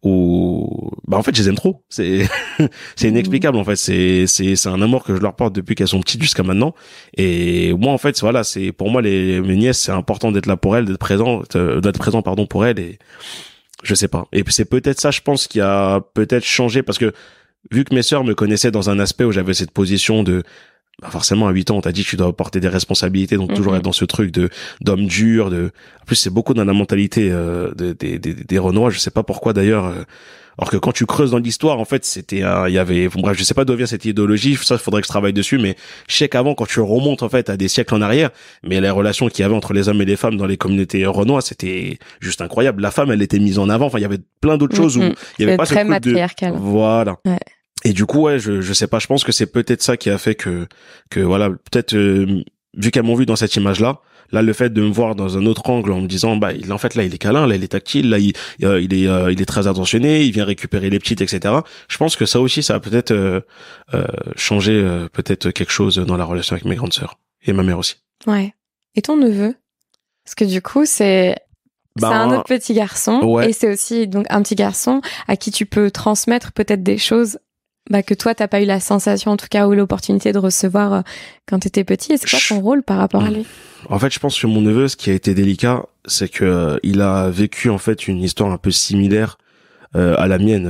en fait, je les aime trop. C'est inexplicable en fait. C'est un amour que je leur porte depuis qu'elles sont petites jusqu'à maintenant. Et moi, en fait, voilà, c'est pour moi mes nièces, c'est important d'être là pour elles, d'être présent pour elles. Et je sais pas. Et c'est peut-être ça, je pense, qui a peut-être changé parce que vu que mes sœurs me connaissaient dans un aspect où j'avais cette position de forcément à 8 ans on t'a dit que tu dois porter des responsabilités, donc toujours être dans ce truc d'homme dur, en plus c'est beaucoup dans la mentalité des Renois, je sais pas pourquoi d'ailleurs, alors que quand tu creuses dans l'histoire en fait c'était il y avait bref, je sais pas d'où vient cette idéologie, ça il faudrait que je travaille dessus, mais je sais qu'avant quand tu remontes en fait à des siècles en arrière, mais les relations qu'il y avait entre les hommes et les femmes dans les communautés renois, c'était juste incroyable. La femme elle était mise en avant, il y avait plein d'autres choses où il y avait pas ce très truc matriarcal. Voilà. Ouais. Et du coup, je sais pas, je pense que c'est peut-être ça qui a fait que voilà, peut-être, vu qu'elles m'ont vu dans cette image-là, le fait de me voir dans un autre angle en me disant, en fait, là, il est câlin, là, il est tactile, là, il est très attentionné, il vient récupérer les petites, etc. Je pense que ça aussi, ça a peut-être, changé, peut-être quelque chose dans la relation avec mes grandes sœurs. Et ma mère aussi. Ouais. Et ton neveu? Parce que du coup, c'est un autre petit garçon. Ouais. Et c'est aussi, donc, un petit garçon à qui tu peux transmettre peut-être des choses que toi t'as pas eu la sensation en tout cas ou l'opportunité de recevoir quand t'étais petit. Et c'est quoi ton rôle par rapport à lui? En fait, je pense que mon neveu, ce qui a été délicat, c'est que il a vécu en fait une histoire un peu similaire à la mienne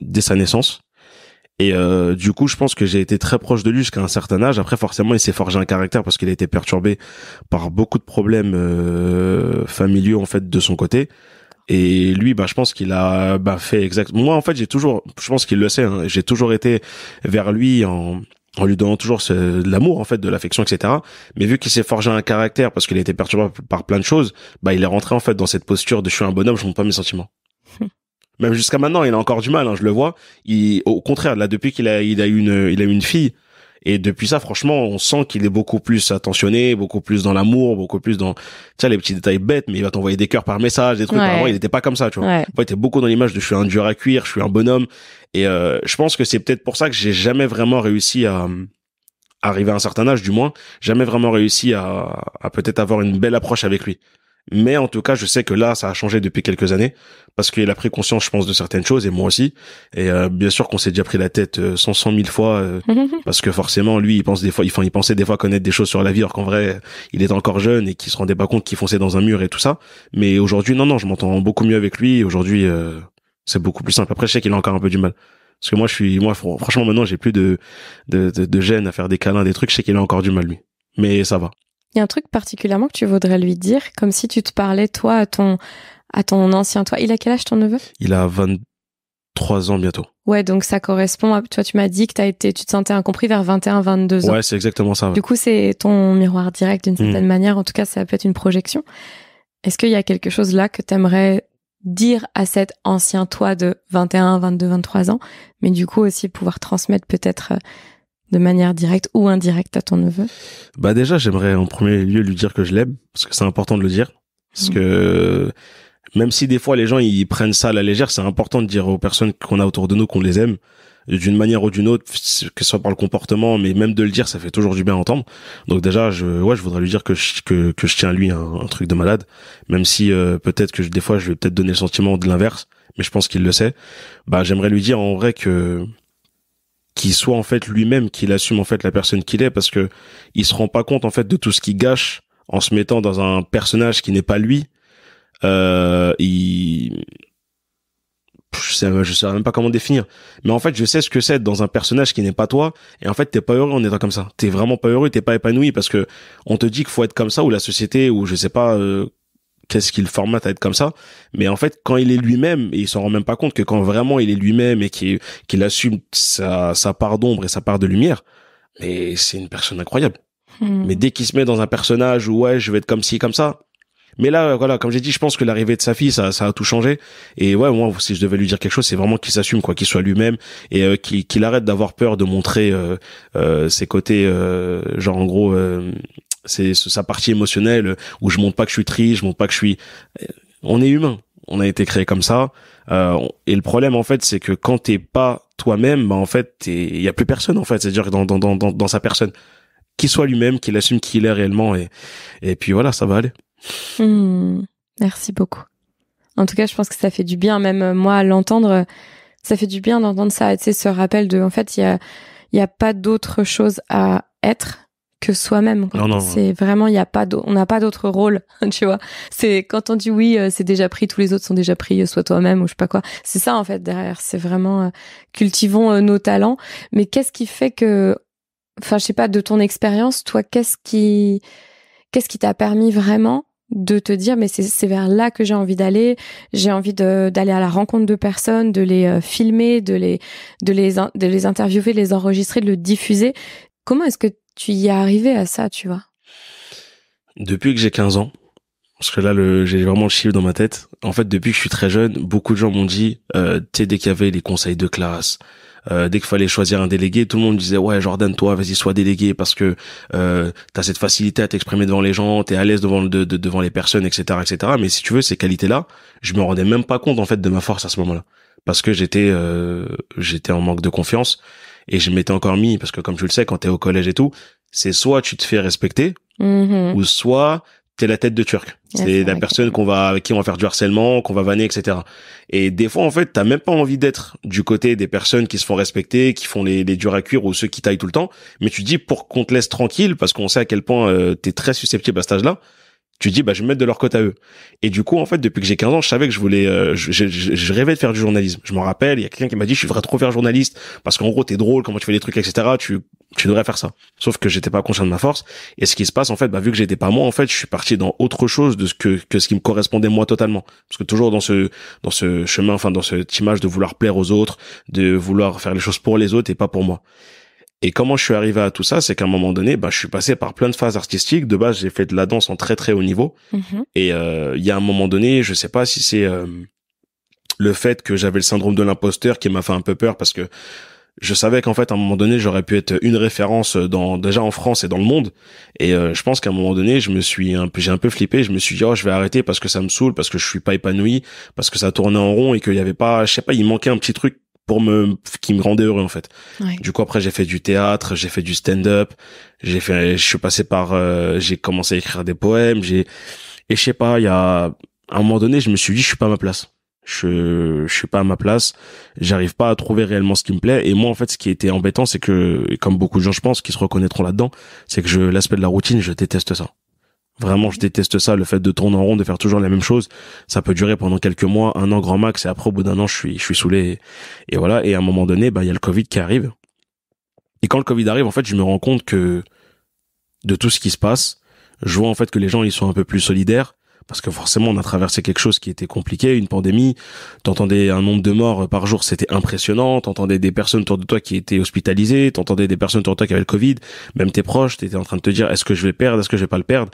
dès sa naissance. Et du coup, je pense que j'ai été très proche de lui jusqu'à un certain âge. Après, forcément, il s'est forgé un caractère parce qu'il a été perturbé par beaucoup de problèmes familiaux en fait de son côté. Et lui, je pense qu'il a fait exactement. Moi, en fait, je pense qu'il le sait, hein, j'ai toujours été vers lui en lui donnant toujours de l'amour, en fait, de l'affection, etc. Mais vu qu'il s'est forgé un caractère parce qu'il a été perturbé par plein de choses, il est rentré en fait dans cette posture de je suis un bonhomme, je montre pas mes sentiments. Même jusqu'à maintenant, il a encore du mal, hein, je le vois. Au contraire, là, depuis qu'il a eu une fille. Et depuis ça, franchement, on sent qu'il est beaucoup plus attentionné, beaucoup plus dans l'amour, beaucoup plus dans, les petits détails bêtes, mais il va t'envoyer des cœurs par message, des trucs. Ouais. Avant, il était pas comme ça, tu vois. Ouais. Il était beaucoup dans l'image de je suis un dur à cuire, je suis un bonhomme. Et je pense que c'est peut-être pour ça que j'ai jamais vraiment réussi à arriver à un certain âge, du moins, jamais vraiment réussi à peut-être avoir une belle approche avec lui. Mais en tout cas, je sais que là, ça a changé depuis quelques années parce qu'il a pris conscience, je pense, de certaines choses et moi aussi. Et bien sûr qu'on s'est déjà pris la tête 100 000 fois parce que forcément, lui, il pensait des fois connaître des choses sur la vie, alors qu'en vrai, il était encore jeune et qu'il se rendait pas compte qu'il fonçait dans un mur et tout ça. Mais aujourd'hui, non, je m'entends beaucoup mieux avec lui. Aujourd'hui, c'est beaucoup plus simple. Après, je sais qu'il a encore un peu du mal. Parce que moi, franchement, maintenant, j'ai plus de gêne à faire des câlins, des trucs. Je sais qu'il a encore du mal, lui. Mais ça va. Il y a un truc particulièrement que tu voudrais lui dire, comme si tu te parlais, toi, à ton ancien toi. Il a quel âge, ton neveu? Il a 3 ans bientôt. Ouais, donc ça correspond à, toi, tu m'as dit que tu te sentais incompris vers 21, 22 ans. Ouais, c'est exactement ça. Ouais. Du coup, c'est ton miroir direct d'une certaine manière. En tout cas, ça peut être une projection. Est-ce qu'il y a quelque chose là que t'aimerais dire à cet ancien toi de 21, 22, 23 ans, mais du coup aussi pouvoir transmettre peut-être de manière directe ou indirecte à ton neveu? Bah déjà, j'aimerais en premier lieu lui dire que je l'aime, parce que c'est important de le dire. Parce que même si des fois les gens ils prennent ça à la légère, c'est important de dire aux personnes qu'on a autour de nous qu'on les aime d'une manière ou d'une autre, que ce soit par le comportement, mais même de le dire, ça fait toujours du bien à entendre. Donc déjà, je voudrais lui dire que je tiens à lui un truc de malade, même si peut-être que des fois je vais peut-être donner le sentiment de l'inverse, mais je pense qu'il le sait. Bah j'aimerais lui dire en vrai qu'il soit en fait lui-même, qu'il assume en fait la personne qu'il est, parce que il se rend pas compte en fait de tout ce qu'il gâche en se mettant dans un personnage qui n'est pas lui. Je sais même pas comment définir, mais en fait je sais ce que c'est dans un personnage qui n'est pas toi, et en fait t'es pas heureux en étant comme ça, t'es vraiment pas heureux, t'es pas épanoui, parce que on te dit qu'il faut être comme ça, ou la société, ou je sais pas qu'est-ce qu'il formate à être comme ça, mais en fait quand il est lui-même, et il s'en rend même pas compte que quand vraiment il est lui-même et qu'il assume sa part d'ombre et sa part de lumière, mais c'est une personne incroyable. Mais dès qu'il se met dans un personnage où ouais je vais être comme ci comme ça. Mais là, voilà, comme j'ai dit, je pense que l'arrivée de sa fille, ça a tout changé. Et ouais, moi, si je devais lui dire quelque chose, c'est vraiment qu'il s'assume, quoi, qu'il soit lui-même, et qu'il arrête d'avoir peur de montrer ses côtés, genre en gros, c'est sa partie émotionnelle où je montre pas que je suis triste, je montre pas que je suis. On est humain, on a été créé comme ça. Et le problème, en fait, c'est que quand t'es pas toi-même, bah en fait, il y a plus personne, en fait. C'est-à-dire dans sa personne, qu'il soit lui-même, qu'il assume qui il est réellement, et puis voilà, ça va aller. Merci beaucoup. En tout cas, je pense que ça fait du bien, même moi à l'entendre, ça fait du bien d'entendre ça, tu sais, ce rappel de, en fait, il y a pas d'autre chose à être que soi-même. Non. C'est vraiment, on n'a pas d'autre rôle, tu vois. C'est quand on dit oui, c'est déjà pris, tous les autres sont déjà pris, sois toi-même ou je sais pas quoi. C'est ça en fait derrière. C'est vraiment cultivons nos talents. Mais qu'est-ce qui fait que, enfin, je sais pas, de ton expérience, toi, qu'est-ce qui t'a permis vraiment de te dire mais c'est vers là que j'ai envie d'aller, j'ai envie d'aller à la rencontre de personnes, de les filmer, de les interviewer, de les enregistrer, de le diffuser. Comment est-ce que tu y es arrivé à ça, tu vois? Depuis que j'ai 15 ans, parce que là j'ai vraiment le chiffre dans ma tête. En fait, depuis que je suis très jeune, beaucoup de gens m'ont dit tu sais, dès qu'il y avait les conseils de classe, dès qu'il fallait choisir un délégué, tout le monde disait ouais Jordan, toi vas-y sois délégué parce que t'as cette facilité à t'exprimer devant les gens, t'es à l'aise devant les personnes, etc. Mais si tu veux, ces qualités-là, je me rendais même pas compte en fait de ma force à ce moment-là, parce que j'étais en manque de confiance, et je m'étais encore mis, parce que comme tu le sais, quand t'es au collège et tout, c'est soit tu te fais respecter, ou soit t'es la tête de Turc. C'est la personne avec qui on va faire du harcèlement, qu'on va vanner, etc. Et des fois, en fait, t'as même pas envie d'être du côté des personnes qui se font respecter, qui font les durs à cuire, ou ceux qui taillent tout le temps. Mais tu dis, pour qu'on te laisse tranquille, parce qu'on sait à quel point t'es très susceptible à cet âge-là, tu dis, bah, je vais me mettre de leur côté à eux. Et du coup, en fait, depuis que j'ai 15 ans, je savais que je voulais, je rêvais de faire du journalisme. Je m'en rappelle, il y a quelqu'un qui m'a dit, je devrais trop faire journaliste, parce qu'en gros, t'es drôle, comment tu fais les trucs, etc. Tu devrais faire ça. Sauf que j'étais pas conscient de ma force. Et ce qui se passe, en fait, bah, vu que j'étais pas moi, en fait, je suis parti dans autre chose de ce que ce qui me correspondait moi totalement. Parce que toujours dans ce chemin, enfin, dans cette image de vouloir plaire aux autres, de vouloir faire les choses pour les autres et pas pour moi. Et comment je suis arrivé à tout ça, c'est qu'à un moment donné, bah, je suis passé par plein de phases artistiques. De base, j'ai fait de la danse en très très haut niveau. Et il y a un moment donné, je sais pas si c'est le fait que j'avais le syndrome de l'imposteur qui m'a fait un peu peur, parce que je savais qu'en fait, à un moment donné, j'aurais pu être une référence déjà en France et dans le monde. Et je pense qu'à un moment donné, j'ai un peu flippé. Je me suis dit, oh, je vais arrêter parce que ça me saoule, parce que je suis pas épanoui, parce que ça tournait en rond et qu'il y avait pas, je sais pas, il manquait un petit truc qui me rendait heureux, en fait. Ouais. Du coup, après, j'ai fait du théâtre, j'ai fait du stand-up, je suis passé par, j'ai commencé à écrire des poèmes, et je sais pas, à un moment donné, je me suis dit, je suis pas à ma place. Je suis pas à ma place, j'arrive pas à trouver réellement ce qui me plaît. Et moi, en fait, ce qui était embêtant, c'est que, comme beaucoup de gens, je pense, qui se reconnaîtront là-dedans, c'est que l'aspect de la routine, je déteste ça. Vraiment, je déteste ça, le fait de tourner en rond, de faire toujours la même chose. Ça peut durer pendant quelques mois, un an grand max, et après, au bout d'un an, je suis saoulé. Et voilà. Et à un moment donné, bah, il y a le Covid qui arrive. Et quand le Covid arrive, en fait, je me rends compte que de tout ce qui se passe, je vois, en fait, que les gens, ils sont un peu plus solidaires, parce que forcément on a traversé quelque chose qui était compliqué, une pandémie. T'entendais un nombre de morts par jour, c'était impressionnant. T'entendais des personnes autour de toi qui étaient hospitalisées, t'entendais des personnes autour de toi qui avaient le Covid, même tes proches, t'étais en train de te dire est-ce que je vais le perdre, est-ce que je vais pas le perdre.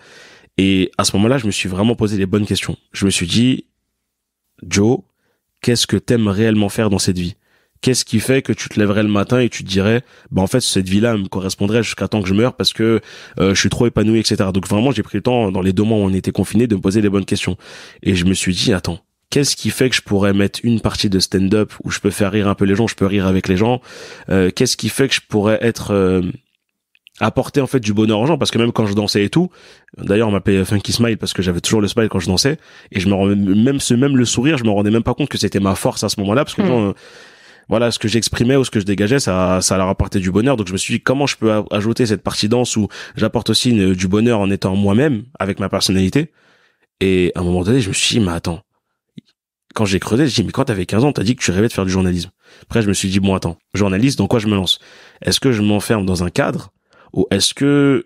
Et à ce moment-là, je me suis vraiment posé les bonnes questions. Je me suis dit, Joe, qu'est-ce que t'aimes réellement faire dans cette vie? Qu'est-ce qui fait que tu te lèverais le matin et tu te dirais, bah en fait cette vie-là me correspondrait jusqu'à temps que je meure parce que je suis trop épanoui, etc. Donc vraiment j'ai pris le temps dans les 2 mois où on était confinés de me poser les bonnes questions. Et je me suis dit, attends, qu'est-ce qui fait que je pourrais mettre une partie de stand-up où je peux faire rire un peu les gens, je peux rire avec les gens? Qu'est-ce qui fait que je pourrais être apporter en fait du bonheur aux gens, parce que même quand je dansais et tout, d'ailleurs on m'appelait Funky Smile parce que j'avais toujours le smile quand je dansais, et je me rendais même le sourire, je me rendais même pas compte que c'était ma force à ce moment-là, parce que les gens, voilà, ce que j'exprimais ou ce que je dégageais, ça leur apportait du bonheur. Donc je me suis dit comment je peux ajouter cette partie danse où j'apporte aussi du bonheur en étant moi-même avec ma personnalité. Et à un moment donné je me suis dit mais attends, quand j'ai creusé, j'ai dit mais quand t'avais 15 ans t'as dit que tu rêvais de faire du journalisme. Après je me suis dit bon attends, journaliste, dans quoi je me lance? Est-ce que je m'enferme dans un cadre ou est-ce que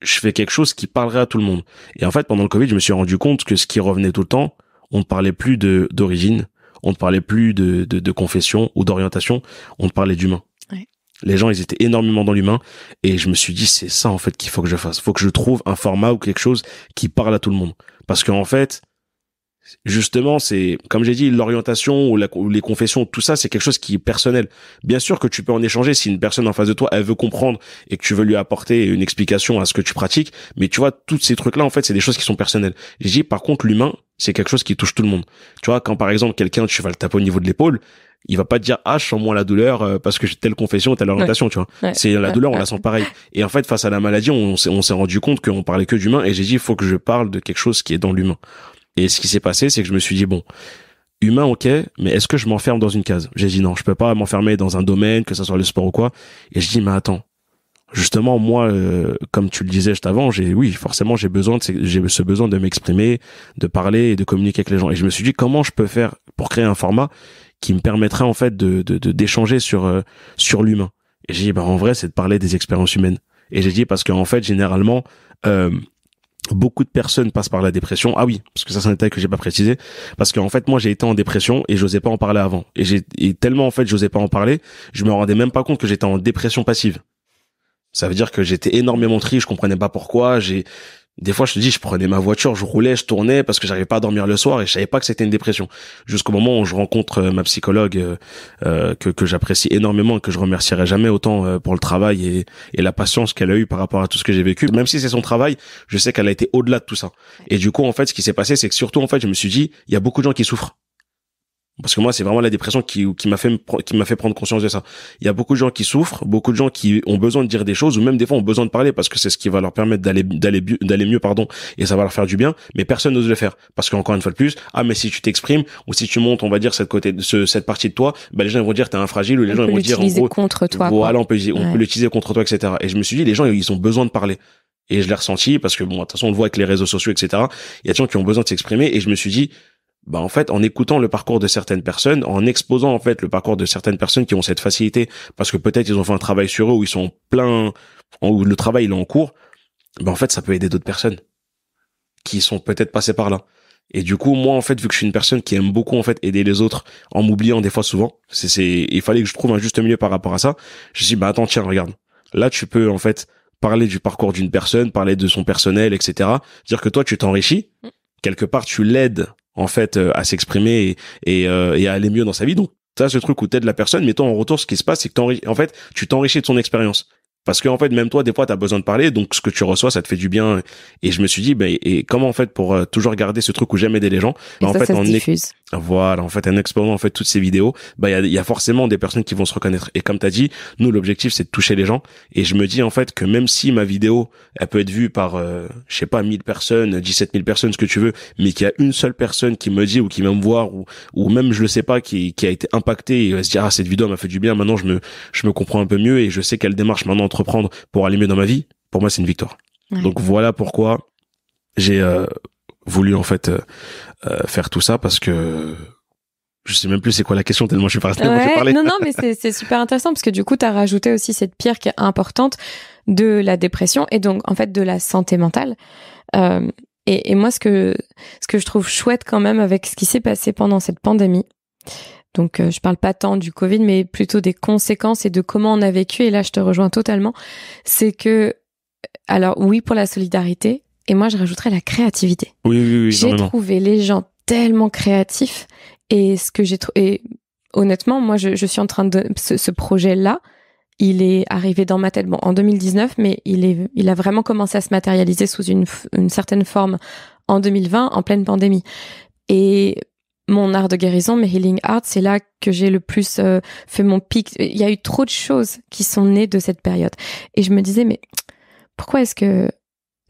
je fais quelque chose qui parlerait à tout le monde? Et en fait, pendant le Covid, je me suis rendu compte que ce qui revenait tout le temps, on ne parlait plus d'origine, on ne parlait plus de confession ou d'orientation, on parlait d'humain. Ouais. Les gens, ils étaient énormément dans l'humain, et je me suis dit, c'est ça en fait qu'il faut que je fasse. Faut que je trouve un format ou quelque chose qui parle à tout le monde. Parce qu'en fait, justement, c'est, comme j'ai dit, l'orientation ou les confessions, tout ça, c'est quelque chose qui est personnel. Bien sûr que tu peux en échanger si une personne en face de toi, elle veut comprendre et que tu veux lui apporter une explication à ce que tu pratiques. Mais tu vois, tous ces trucs-là, en fait, c'est des choses qui sont personnelles. J'ai dit, par contre, l'humain, c'est quelque chose qui touche tout le monde. Tu vois, quand par exemple, quelqu'un, tu vas le taper au niveau de l'épaule, il va pas te dire, ah, je sens moins la douleur parce que j'ai telle confession, telle orientation, tu vois. Ouais. C'est la douleur, on la sent pareil. Et en fait, face à la maladie, on s'est rendu compte qu'on parlait que d'humain, et j'ai dit, il faut que je parle de quelque chose qui est dans l'humain. Et ce qui s'est passé, c'est que je me suis dit, bon, humain, ok, mais est-ce que je m'enferme dans une case? J'ai dit non, je peux pas m'enfermer dans un domaine, que ça soit le sport ou quoi. Et je dis, mais attends, justement, moi, comme tu le disais juste avant, forcément, j'ai ce besoin de m'exprimer, de parler et de communiquer avec les gens. Et je me suis dit, comment je peux faire pour créer un format qui me permettrait, en fait, d'échanger sur l'humain. Et j'ai dit, bah, en vrai, c'est de parler des expériences humaines. Et j'ai dit, parce qu'en fait, généralement, beaucoup de personnes passent par la dépression. Ah oui, parce que ça c'est un détail que j'ai pas précisé. Parce qu'en fait, moi j'ai été en dépression et j'osais pas en parler avant. Et tellement en fait j'osais pas en parler, je me rendais même pas compte que j'étais en dépression passive. Ça veut dire que j'étais énormément triste, je comprenais pas pourquoi. Des fois, je te dis, je prenais ma voiture, je roulais, je tournais parce que j'arrivais pas à dormir le soir et je savais pas que c'était une dépression. Jusqu'au moment où je rencontre ma psychologue que j'apprécie énormément et que je remercierai jamais autant pour le travail et la patience qu'elle a eue par rapport à tout ce que j'ai vécu. Même si c'est son travail, je sais qu'elle a été au-delà de tout ça. Et du coup, en fait, ce qui s'est passé, c'est que surtout, en fait, je me suis dit, il y a beaucoup de gens qui souffrent. Parce que moi, c'est vraiment la dépression qui m'a fait prendre conscience de ça. Il y a beaucoup de gens qui souffrent, beaucoup de gens qui ont besoin de dire des choses, ou même des fois ont besoin de parler parce que c'est ce qui va leur permettre d'aller mieux, et ça va leur faire du bien, mais personne n'ose le faire. Parce qu'encore une fois de plus, mais si tu t'exprimes, ou si tu montes, on va dire, cette partie de toi, les gens vont dire t'es un fragile, ou les gens vont dire, en gros, contre toi, voilà, on peut l'utiliser contre toi, etc. Et je me suis dit, les gens, ils ont besoin de parler. Et je l'ai ressenti parce que bon, de toute façon, on le voit avec les réseaux sociaux, etc. Il y a des gens qui ont besoin de s'exprimer, et je me suis dit, en fait, en écoutant le parcours de certaines personnes, en exposant en fait le parcours de certaines personnes qui ont cette facilité, parce que peut-être ils ont fait un travail sur eux où ils sont où le travail il est en cours, en fait ça peut aider d'autres personnes qui sont peut-être passées par là. Et du coup, moi en fait, vu que je suis une personne qui aime beaucoup en fait aider les autres en m'oubliant des fois souvent, il fallait que je trouve un juste milieu par rapport à ça. Je me suis dit, attends, tiens, regarde, là tu peux en fait parler du parcours d'une personne, parler de son personnel, etc. Dire que toi tu t'enrichis, quelque part tu l'aides en fait à s'exprimer et à aller mieux dans sa vie. Donc ça, ce truc où t'aides la personne, mais toi en retour, ce qui se passe, c'est que en fait tu t'enrichis de son expérience. Parce que en fait, même toi, des fois, t'as besoin de parler, donc ce que tu reçois, ça te fait du bien. Et je me suis dit, et comment en fait pour toujours garder ce truc où j'aime aider les gens, en fait, ça se diffuse. Voilà, en fait, en exposant en fait toutes ces vidéos, il y a forcément des personnes qui vont se reconnaître. Et comme t'as dit, nous l'objectif c'est de toucher les gens. Et je me dis en fait que même si ma vidéo, elle peut être vue par, 1000 personnes, 17 000 personnes, ce que tu veux, mais qu'il y a une seule personne qui me dit ou qui va me voir ou même je le sais pas, qui a été impactée et va se dire cette vidéo m'a fait du bien. Maintenant je me comprends un peu mieux et je sais quelle démarche maintenant entreprendre pour aller mieux dans ma vie. Pour moi c'est une victoire. Ouais. Donc voilà pourquoi j'ai voulu en fait faire tout ça, parce que je sais même plus c'est quoi la question tellement je suis parlé. Non, mais c'est super intéressant parce que du coup t'as rajouté aussi cette pierre qui est importante de la dépression et donc en fait de la santé mentale. Et moi, ce que je trouve chouette quand même avec ce qui s'est passé pendant cette pandémie, donc je parle pas tant du Covid, mais plutôt des conséquences et de comment on a vécu, et là je te rejoins totalement, c'est que, alors oui pour la solidarité, et moi je rajouterais la créativité. Oui, j'ai trouvé les gens tellement créatifs, et et honnêtement, moi je suis en train de... Ce projet-là, il est arrivé dans ma tête, bon, en 2019, mais il a vraiment commencé à se matérialiser sous une certaine forme en 2020, en pleine pandémie. Et mon art de guérison, mes healing arts, c'est là que j'ai le plus fait mon pic. Il y a eu trop de choses qui sont nées de cette période. Et je me disais, mais pourquoi est-ce que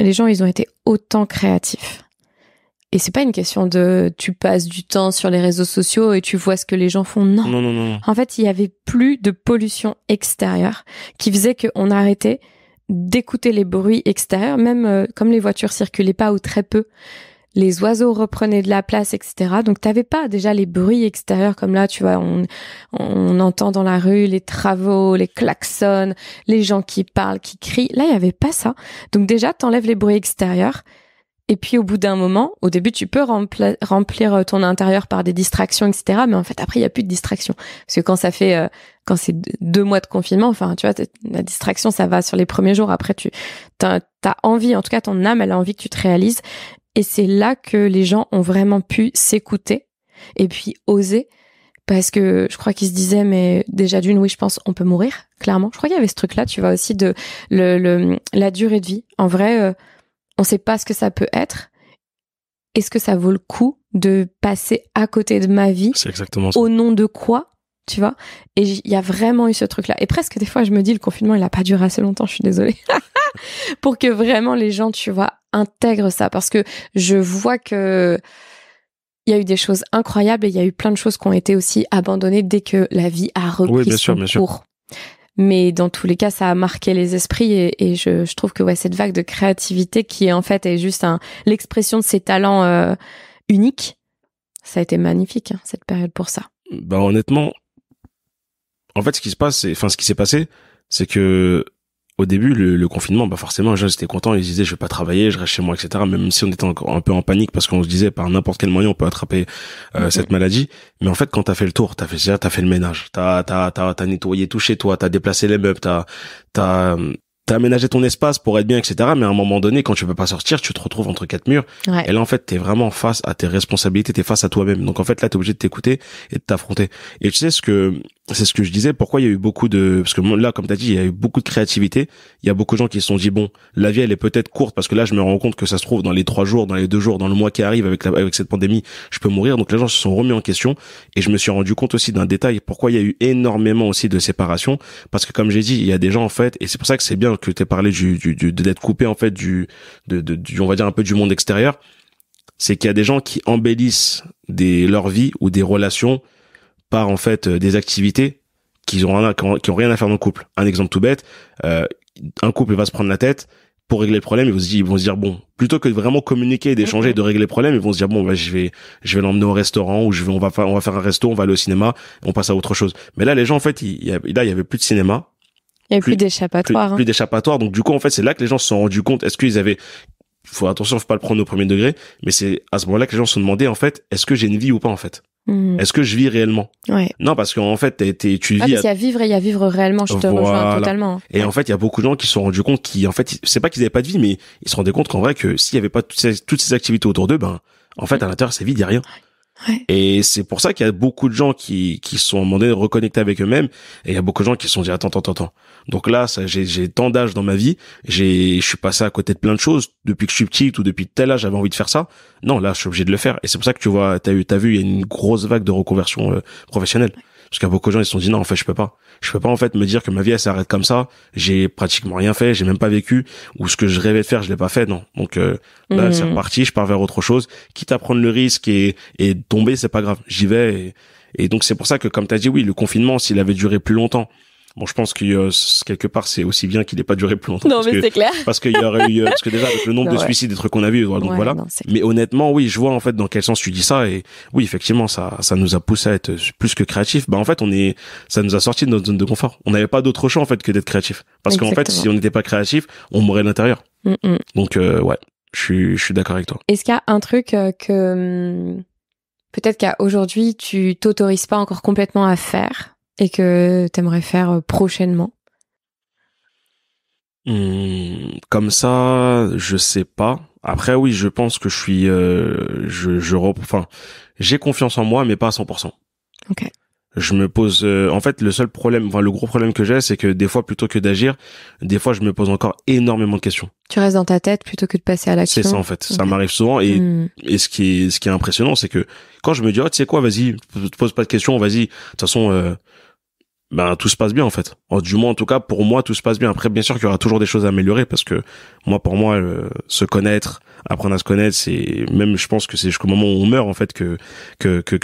les gens, ils ont été autant créatifs? Et c'est pas une question de tu passes du temps sur les réseaux sociaux et tu vois ce que les gens font. Non. En fait, il y avait plus de pollution extérieure qui faisait qu'on arrêtait d'écouter les bruits extérieurs, même comme les voitures circulaient pas ou très peu. Les oiseaux reprenaient de la place, etc. Donc t'avais pas déjà les bruits extérieurs comme là, tu vois, on entend dans la rue les travaux, les klaxons, les gens qui parlent, qui crient. Là, il y avait pas ça. Donc déjà, t'enlèves les bruits extérieurs. Et puis au bout d'un moment, au début, tu peux remplir ton intérieur par des distractions, etc. Mais en fait, après, il y a plus de distractions. Parce que quand c'est 2 mois de confinement, enfin, tu vois, la distraction, ça va sur les premiers jours. Après, t'as envie, en tout cas, ton âme, elle a envie que tu te réalises. Et c'est là que les gens ont vraiment pu s'écouter et puis oser. Parce que je crois qu'ils se disaient, mais déjà d'une, oui, je pense, on peut mourir, clairement. Je crois qu'il y avait ce truc-là, tu vois, aussi de la durée de vie. En vrai, on sait pas ce que ça peut être. Est-ce que ça vaut le coup de passer à côté de ma vie? C'est exactement ça. Au nom de quoi? Tu vois? Et il y a vraiment eu ce truc-là. Et presque des fois, je me dis, le confinement, il a pas duré assez longtemps, je suis désolée. Pour que vraiment les gens, tu vois, intègrent ça. Parce que je vois que il y a eu des choses incroyables et il y a eu plein de choses qui ont été aussi abandonnées dès que la vie a repris son cours. Mais dans tous les cas, ça a marqué les esprits et je trouve que ouais, cette vague de créativité qui en fait est juste l'expression de ces talents uniques, ça a été magnifique, hein, cette période pour ça. Bah honnêtement, en fait, ce qui s'est passé, c'est que au début, le confinement, bah forcément, les gens étaient contents, ils disaient je vais pas travailler, je reste chez moi, etc. Même si on était encore un peu en panique parce qu'on se disait par n'importe quel moyen on peut attraper cette maladie. Mais en fait, quand t'as fait le tour, t'as fait le ménage, t'as nettoyé tout chez toi, t'as déplacé les meubles, t'as aménagé ton espace pour être bien, etc. Mais à un moment donné, quand tu peux pas sortir, tu te retrouves entre 4 murs. Ouais. Et là, en fait, t'es vraiment face à tes responsabilités, t'es face à toi-même. Donc, en fait, là, t'es obligé de t'écouter et de t'affronter. Et tu sais c'est ce que je disais, pourquoi il y a eu parce que là, comme t'as dit, il y a eu beaucoup de créativité. Il y a beaucoup de gens qui se sont dit, bon, la vie, elle est peut-être courte parce que là, je me rends compte que ça se trouve dans les 3 jours, dans les 2 jours, dans le mois qui arrive avec cette pandémie, je peux mourir. Donc, les gens se sont remis en question et je me suis rendu compte aussi d'un détail, pourquoi il y a eu énormément aussi de séparation. Parce que comme j'ai dit, il y a des gens, en fait, et c'est pour ça que c'est bien que t'aies parlé d'être coupé, en fait, on va dire un peu du monde extérieur. C'est qu'il y a des gens qui embellissent leur vie ou des relations par en fait des activités qui ont rien à faire dans le couple. Un exemple tout bête, un couple va se prendre la tête pour régler le problème, ils vont se dire bon, plutôt que de vraiment communiquer, d'échanger, de régler le problème, ils vont se dire bon, bah, je vais l'emmener au restaurant ou on va faire un resto, on va aller au cinéma, on passe à autre chose. Mais là les gens en fait, il y avait plus de cinéma. Il y a plus d'échappatoire. Plus d'échappatoire. Donc du coup en fait, c'est là que les gens se sont rendus compte, est-ce qu'ils avaient attention, faut pas le prendre au premier degré, mais c'est à ce moment-là que les gens se sont demandé en fait, est-ce que j'ai une vie ou pas en fait? Est-ce que je vis réellement? Ouais. Non, parce qu'en fait, tu vis. Ah, parce qu'il y a vivre et il y a vivre réellement, je te rejoins totalement. Et en fait, il y a beaucoup de gens qui se sont rendus compte en fait, c'est pas qu'ils avaient pas de vie, mais ils se rendaient compte qu'en vrai, que s'il y avait pas toutes ces activités autour d'eux, ben, en fait, à l'intérieur, c'est vide, il y a rien. Ouais. Et c'est pour ça qu'il y a beaucoup de gens qui se sont demandé de reconnecter avec eux-mêmes, et il y a beaucoup de gens qui se sont dit attends. Donc là, j'ai tant d'âge dans ma vie, je suis passé à côté de plein de choses depuis que je suis petit ou depuis tel âge j'avais envie de faire ça. Non, là, je suis obligé de le faire. Et c'est pour ça que tu vois, t'as vu, il y a une grosse vague de reconversion professionnelle. Parce qu'il y a beaucoup de gens, ils se sont dit non, en fait, je peux pas en fait me dire que ma vie elle s'arrête comme ça. J'ai pratiquement rien fait, j'ai même pas vécu, ou ce que je rêvais de faire, je l'ai pas fait. Non. Donc là, c'est reparti, je pars vers autre chose. Quitte à prendre le risque et tomber, c'est pas grave. J'y vais. Et donc c'est pour ça que, comme t'as dit, oui, le confinement, s'il avait duré plus longtemps. Bon, je pense que quelque part c'est aussi bien qu'il n'ait pas duré plus longtemps. Non, mais c'est clair. Parce qu'il y aurait eu parce que déjà avec le nombre de suicides, des trucs qu'on a vus, donc voilà. Non, mais honnêtement, oui, je vois en fait dans quel sens tu dis ça, et oui, effectivement, ça nous a poussé à être plus que créatif. Bah en fait, ça nous a sorti de notre zone de confort. On n'avait pas d'autre choix en fait que d'être créatif. Parce qu'en fait, si on n'était pas créatif, on mourrait à l'intérieur. Donc ouais. Je suis d'accord avec toi. Est-ce qu'il y a un truc que peut-être qu'aujourd'hui tu t'autorises pas encore complètement à faire et que t'aimerais faire prochainement? Comme ça, je sais pas. Après, oui, je pense que je suis, enfin, j'ai confiance en moi, mais pas à 100%. Ok. Je me pose, en fait, le gros problème que j'ai, c'est que des fois, plutôt que d'agir, des fois, je me pose encore énormément de questions. Tu restes dans ta tête plutôt que de passer à l'action. C'est ça, en fait. Ça m'arrive souvent et ce qui est impressionnant, c'est que quand je me dis, oh, tu sais quoi, vas-y, te pose pas de questions, vas-y. De toute façon, tout se passe bien en fait. Du moins en tout cas pour moi tout se passe bien. Après bien sûr qu'il y aura toujours des choses à améliorer parce que pour moi se connaître, apprendre à se connaître, c'est même je pense que c'est jusqu'au moment où on meurt en fait que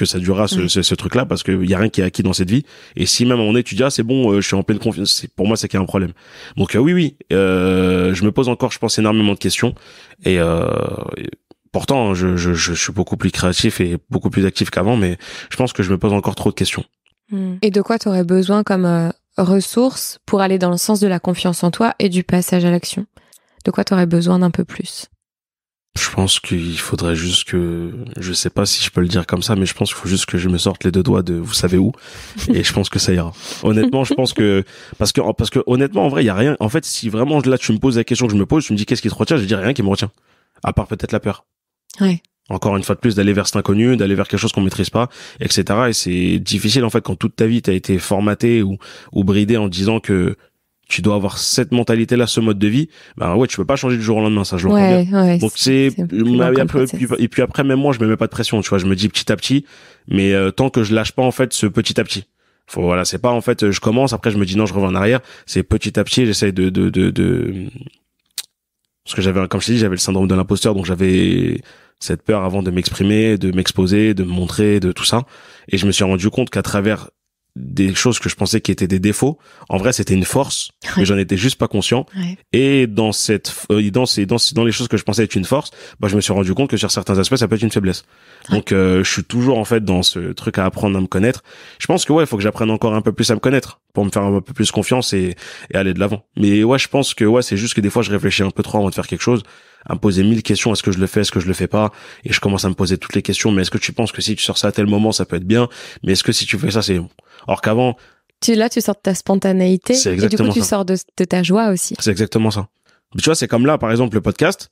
ça durera ce truc là parce que y a rien qui est acquis dans cette vie. Et si même à un moment donné tu dis c'est bon, je suis en pleine confiance, pour moi c'est qu'il y a un problème. Donc oui, je me pose encore je pense énormément de questions et pourtant je suis beaucoup plus créatif et beaucoup plus actif qu'avant, mais je pense que je me pose encore trop de questions. Et de quoi tu aurais besoin comme ressources pour aller dans le sens de la confiance en toi et du passage à l'action? De quoi tu aurais besoin d'un peu plus? Je pense qu'il faudrait juste que, je sais pas si je peux le dire comme ça, mais je pense qu'il faut juste que je me sorte les deux doigts de vous savez où, et je pense que ça ira. Honnêtement, je pense que, parce que honnêtement, en vrai, il y a rien. En fait, si vraiment là tu me poses la question que je me pose, tu me dis qu'est-ce qui te retient, je dis rien qui me retient. À part peut-être la peur. Ouais. Encore une fois de plus, d'aller vers cet inconnu, d'aller vers quelque chose qu'on maîtrise pas, etc. Et c'est difficile, en fait, quand toute ta vie t'as été formaté ou bridé en disant que tu dois avoir cette mentalité-là, ce mode de vie. Bah ouais, tu peux pas changer du jour au lendemain, ça, je le comprends bien. Ouais, donc et puis après, même moi, je me mets pas de pression, tu vois, je me dis petit à petit, mais tant que je lâche pas, en fait, ce petit à petit. Voilà, c'est pas, en fait, je commence, après je me dis non, je reviens en arrière, c'est petit à petit, j'essaye parce que comme je t'ai dit, j'avais le syndrome de l'imposteur, donc j'avais cette peur avant de m'exprimer, de m'exposer, de me montrer, de tout ça. Et je me suis rendu compte qu'à travers des choses que je pensais qui étaient des défauts, en vrai, c'était une force, mais j'en étais juste pas conscient. Ouais. Et dans les choses que je pensais être une force, je me suis rendu compte que sur certains aspects, ça peut être une faiblesse. Ouais. Donc, je suis toujours, en fait, dans ce truc à apprendre à me connaître. Je pense que, il faut que j'apprenne encore un peu plus à me connaître pour me faire un peu plus confiance et aller de l'avant. Mais je pense que, c'est juste que des fois, je réfléchis un peu trop avant de faire quelque chose, à me poser 1000 questions. Est-ce que je le fais? Est-ce que je le fais pas? Et je commence à me poser toutes les questions. Mais est-ce que tu penses que si tu sors ça à tel moment, ça peut être bien? Mais est-ce que si tu fais ça, c'est bon? Or qu'avant, tu sors de ta spontanéité et du coup tu sors de ta joie aussi. C'est exactement ça. Mais tu vois, c'est comme là, par exemple, le podcast,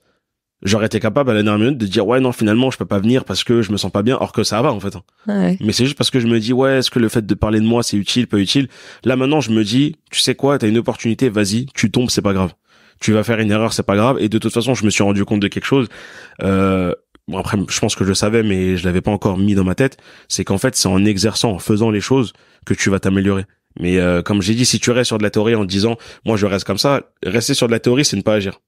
j'aurais été capable à la dernière minute de dire ouais non, finalement je peux pas venir parce que je me sens pas bien, or que ça va en fait. Ouais. Mais c'est juste parce que je me dis ouais, est-ce que le fait de parler de moi c'est utile, pas utile? Là maintenant je me dis, tu sais quoi, t'as une opportunité, vas-y, tu tombes, c'est pas grave. Tu vas faire une erreur, c'est pas grave. Et de toute façon, je me suis rendu compte de quelque chose. Bon après, je pense que je le savais, mais je l'avais pas encore mis dans ma tête. C'est qu'en fait, c'est en exerçant, en faisant les choses, que tu vas t'améliorer. Mais comme j'ai dit, si tu restes sur de la théorie en te disant, moi je reste comme ça, rester sur de la théorie, c'est ne pas agir.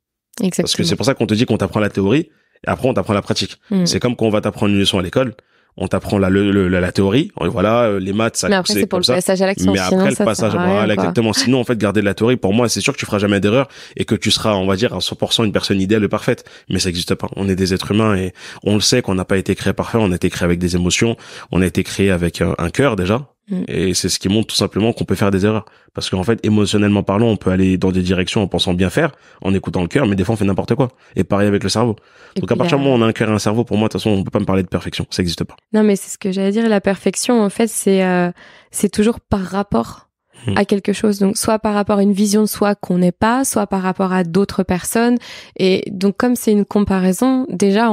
Exactement. Parce que c'est pour ça qu'on te dit qu'on t'apprend la théorie et après on t'apprend la pratique. C'est comme quand on va t'apprendre une leçon à l'école. On t'apprend la théorie, voilà, les maths, ça. Mais après, c'est pour le passage à l'action. Mais après, le passage, voilà, exactement. Sinon, en fait, garder de la théorie, pour moi, c'est sûr que tu feras jamais d'erreur et que tu seras, on va dire, à 100% une personne idéale et parfaite. Mais ça n'existe pas. On est des êtres humains et on le sait qu'on n'a pas été créé parfait. On a été créé avec des émotions. On a été créé avec un cœur, déjà. Et c'est ce qui montre tout simplement qu'on peut faire des erreurs. Parce qu'en fait, émotionnellement parlant, on peut aller dans des directions en pensant bien faire, en écoutant le cœur, mais des fois on fait n'importe quoi. Et pareil avec le cerveau. Donc à partir du moment où on a un cœur et un cerveau, pour moi, de toute façon, on peut pas me parler de perfection. Ça n'existe pas. Non, mais c'est ce que j'allais dire. La perfection, en fait, c'est toujours par rapport à quelque chose. Donc, soit par rapport à une vision de soi qu'on n'est pas, soit par rapport à d'autres personnes. Et donc, comme c'est une comparaison, déjà,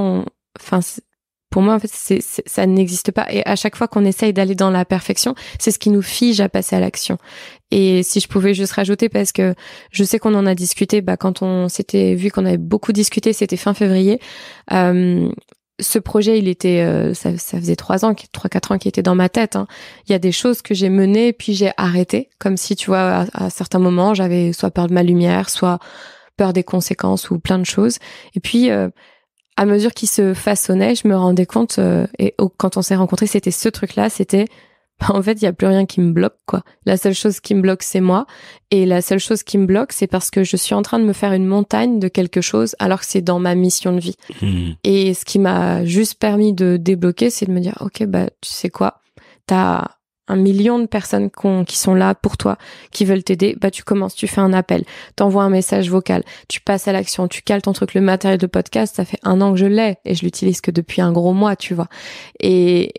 pour moi, en fait, ça n'existe pas. Et à chaque fois qu'on essaye d'aller dans la perfection, c'est ce qui nous fige à passer à l'action. Et si je pouvais juste rajouter, parce que je sais qu'on en a discuté, quand on s'était vu qu'on avait beaucoup discuté, c'était fin février. Ce projet, il était, ça faisait 3-4 ans qu'il était dans ma tête. Il y a des choses que j'ai menées, puis j'ai arrêté. Comme si, tu vois, à certains moments, j'avais soit peur de ma lumière, soit peur des conséquences ou plein de choses. Et puis, à mesure qu'il se façonnait, je me rendais compte, quand on s'est rencontrés, c'était ce truc-là, c'était, en fait, il y a plus rien qui me bloque, quoi. La seule chose qui me bloque, c'est moi. Et la seule chose qui me bloque, c'est parce que je suis en train de me faire une montagne de quelque chose, alors que c'est dans ma mission de vie. Et ce qui m'a juste permis de débloquer, c'est de me dire, ok, tu sais quoi, t'as un million de personnes qui sont là pour toi, qui veulent t'aider, bah tu commences, tu fais un appel, t'envoies un message vocal, tu passes à l'action, tu cales ton truc. Le matériel de podcast, ça fait 1 an que je l'ai et je l'utilise que depuis un gros mois, tu vois. Et